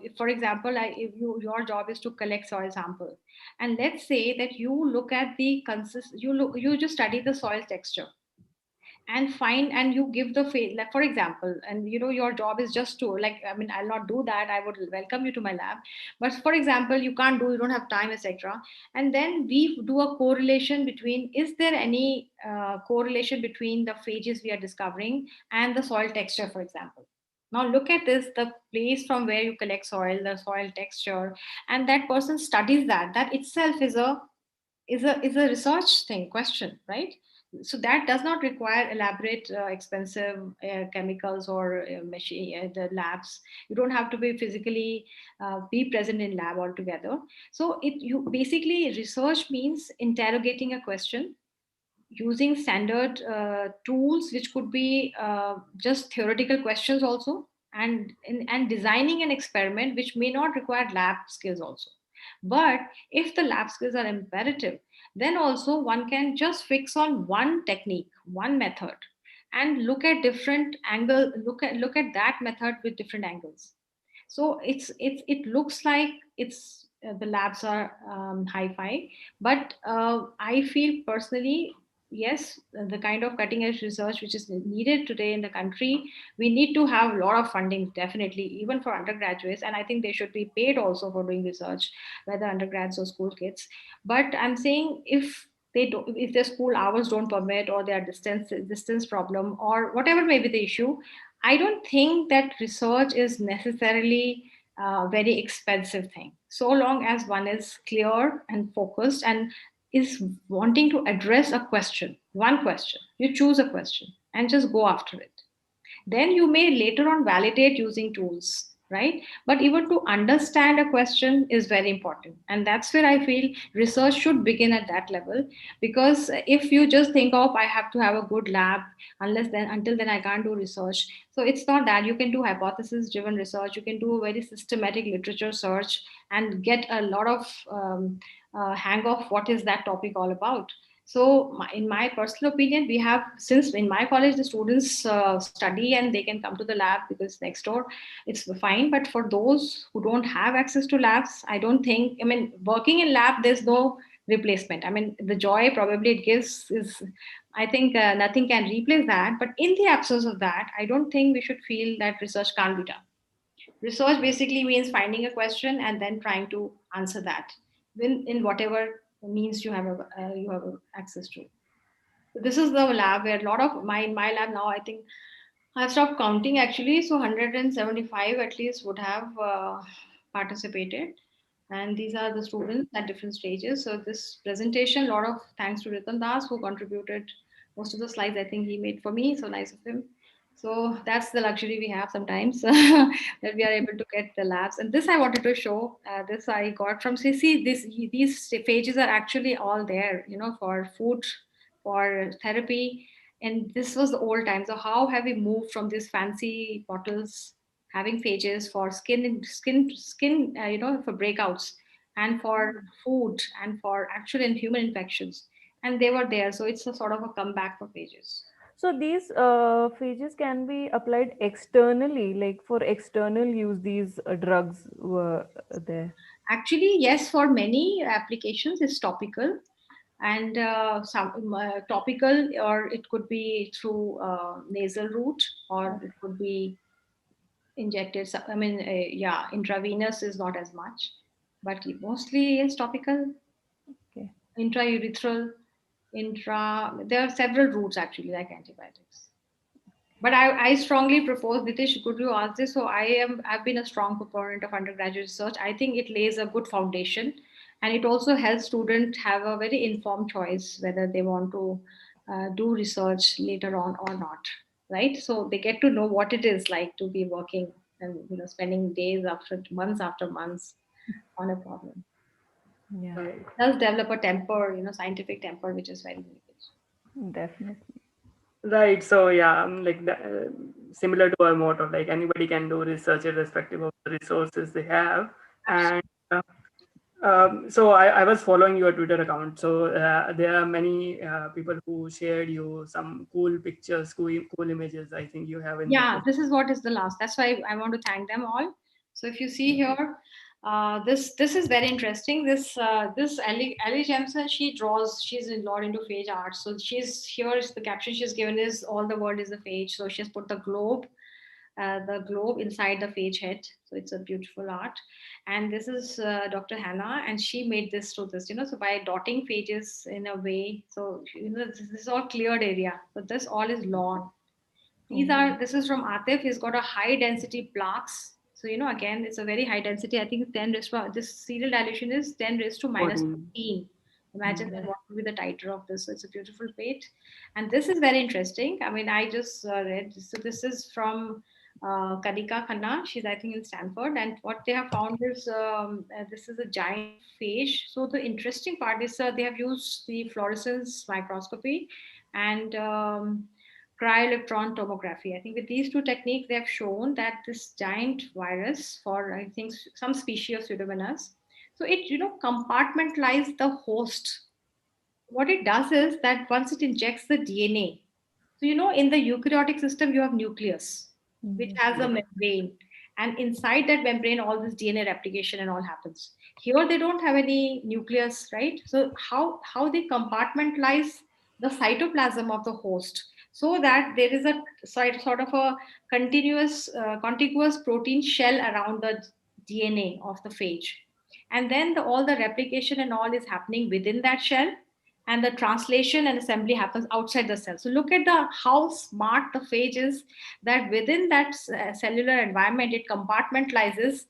C: if your job is to collect soil sample, and let's say that you look at the you just study the soil texture and find, and you give the like for example, and your job is just to, like, I mean, I'll not do that, I would welcome you to my lab, but for example, you don't have time, etc., and then we do a correlation between, is there any correlation between the phages we are discovering and the soil texture, for example. Now look at this, the place from where you collect soil, the soil texture, and that person studies that itself is a research thing question, right? So that does not require elaborate expensive chemicals or machine the labs. You don't have to be physically be present in lab altogether. So it you basically, research means interrogating a question using standard tools, which could be just theoretical questions also, and designing an experiment which may not require lab skills also. But if the lab skills are imperative, then also one can just fix on one technique, one method, and look at different angle, look at that method with different angles. So it looks like it's the labs are hi-fi, but I feel personally, yes, the kind of cutting edge research which is needed today in the country, we need to have a lot of funding, definitely, even for undergraduates, and I think they should be paid also for doing research, whether undergrads or school kids. But I'm saying, if their school hours don't permit, or their distance problem, or whatever may be the issue, I don't think that research is necessarily very expensive thing. So long as one is clear and focused and is wanting to address a question, one question, you choose a question and just go after it. Then you may later on validate using tools, right? But even to understand a question is very important. And that's where I feel research should begin at that level. Because if you just think of, I have to have a good lab, until then I can't do research. So it's not that. You can do hypothesis driven research, you can do a very systematic literature search and get a lot of hang of what is that topic all about. So, in my personal opinion, we have, since in my college the students study and they can come to the lab because next door, it's fine. But for those who don't have access to labs, I don't think. I mean, working in lab, there's no replacement. I mean, the joy probably it gives is, I think, nothing can replace that. But in the absence of that, I don't think we should feel that research can't be done. Research basically means finding a question and then trying to answer that in whatever means you have access to. So this is the lab where a lot of my lab now, I think I've stopped counting actually. So 175 at least would have participated. And these are the students at different stages. So this presentation, a lot of thanks to Ritan Das who contributed most of the slides. I think he made for me. So nice of him. So that's the luxury we have sometimes that we are able to get the labs. And this I wanted to show. This I got from CC. These phages are actually all there, for food, for therapy, and this was the old time. So how have we moved from these fancy bottles having phages for skin, for breakouts and for food and for actual and human infections, and they were there. So it's a sort of a comeback for phages.
B: So these phages can be applied externally, like for external use. These drugs were there.
C: Actually, yes, for many applications, it's topical and some topical, or it could be through nasal route, or it could be injected. I mean, yeah, intravenous is not as much, but mostly is topical,
B: Okay.
C: intraurethral, intra. There are several routes actually, like antibiotics. But I strongly propose, Nitish, could you ask this? So I've been a strong proponent of undergraduate research. I think it lays a good foundation, and it also helps students have a very informed choice whether they want to do research later on or not, right? So they get to know what it is like to be working and spending days after months on a problem.
B: Yeah,
A: Right.
C: Does develop a temper, scientific temper, which is very needed.
B: definitely.
A: Right. So yeah, similar to our motto, like anybody can do research irrespective of the resources they have. And so I was following your Twitter account. So there are many people who shared you some cool pictures, cool images. I think you have in the.
C: Yeah, this is what is the last. That's why I want to thank them all. So if you see here, this is very interesting. This Ellie Jemison, she draws. She's a lot into phage art. So she's here is the caption she's given is all the world is a phage. So she has put the globe inside the phage head. So it's a beautiful art. And this is Dr. Hannah, and she made this through this. So by dotting phages in a way. So this is all cleared area. So this all is lawn.
B: Oh,
C: This is from Atif. He's got a high density plaques. So, again, it's a very high density. I think 10 raised to, this serial dilution is 10 raised to minus
A: 14.
C: 15. Imagine
A: Mm.
C: then what would be the titer of this. So it's a beautiful plate. And this is very interesting. I mean, I just read. So this is from Kadika Khanna. She's, I think, in Stanford. And what they have found is this is a giant phage. So the interesting part is they have used the fluorescence microscopy and cryo-electron tomography. I think with these two techniques, they have shown that this giant virus, for I think some species of Pseudomonas, so it compartmentalizes the host. What it does is that once it injects the DNA, so in the eukaryotic system you have nucleus, which
B: yes.
C: has a
A: Yeah.
C: membrane, and inside that membrane all this DNA replication and all happens. Here they don't have any nucleus, right? So how they compartmentalize the cytoplasm of the host so that there is a sort of a contiguous protein shell around the DNA of the phage, and then all the replication and all is happening within that shell, and the translation and assembly happens outside the cell. So look at the how smart the phage is, that within that cellular environment it compartmentalizes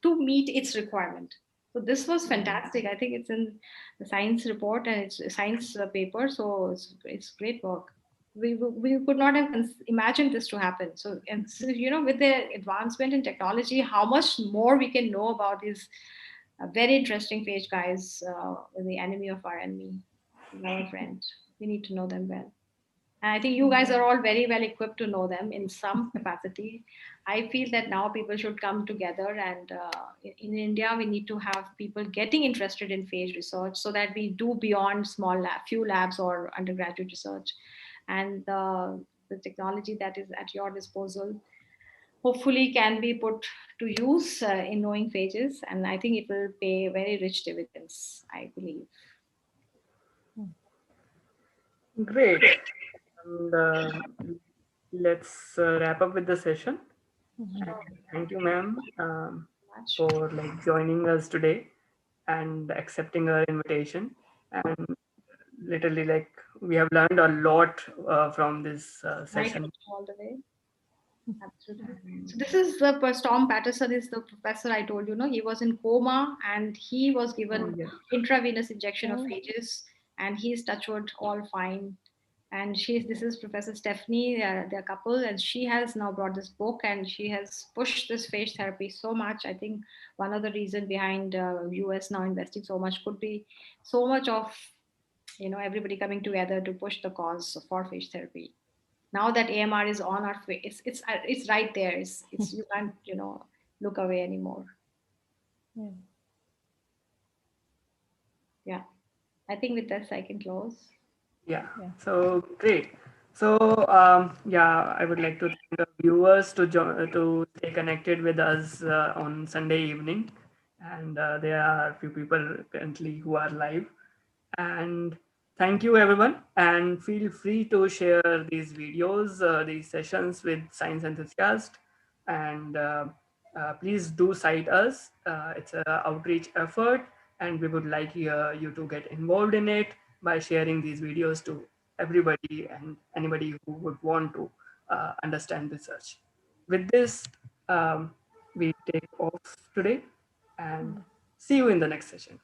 C: to meet its requirement. So this was fantastic. I think it's in the science report and it's a science paper. So it's great work. We could not have imagined this to happen. So, and so, with the advancement in technology, how much more we can know about these very interesting phage guys, the enemy of our enemy, our friend. We need to know them well. And I think you guys are all very well equipped to know them in some capacity. I feel that now people should come together, and in India, we need to have people getting interested in phage research so that we do beyond few labs or undergraduate research. And the technology that is at your disposal hopefully can be put to use in knowing phages. And I think it will pay very rich dividends, I believe.
A: Great. And let's wrap up with the session. And
C: Sure.
A: thank you, ma'am,
C: Much.
A: for like joining us today and accepting our invitation. And literally, like we have learned a lot from this
C: My
A: session.
C: pleasure all the way. Absolutely. So this is the Storm Patterson is the professor I told you. No, he was in coma and he was
A: Oh
C: given
A: yeah.
C: intravenous injection of
B: Oh,
C: phages, and he's touchwood all fine. And this is Professor Stephanie, their couple, and she has now brought this book and she has pushed this phage therapy so much. I think one of the reason behind US now investing so much could be so much of everybody coming together to push the cause for phage therapy. Now that AMR is on our face, it's right there. It's you can't look away anymore.
B: yeah.
C: Yeah, I think with this I can close.
A: Yeah.
B: Yeah.
A: So great. So yeah, I would like to thank the viewers to stay connected with us on Sunday evening, and there are a few people currently who are live. And thank you, everyone. And feel free to share these videos, these sessions with science enthusiasts. And please do cite us. It's an outreach effort, and we would like you to get involved in it by sharing these videos to everybody and anybody who would want to understand research. With this, we take off today and
B: Yeah.
A: see you in the next session.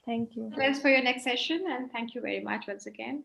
B: Thank you.
C: Thanks for your next session, and thank you very much once again.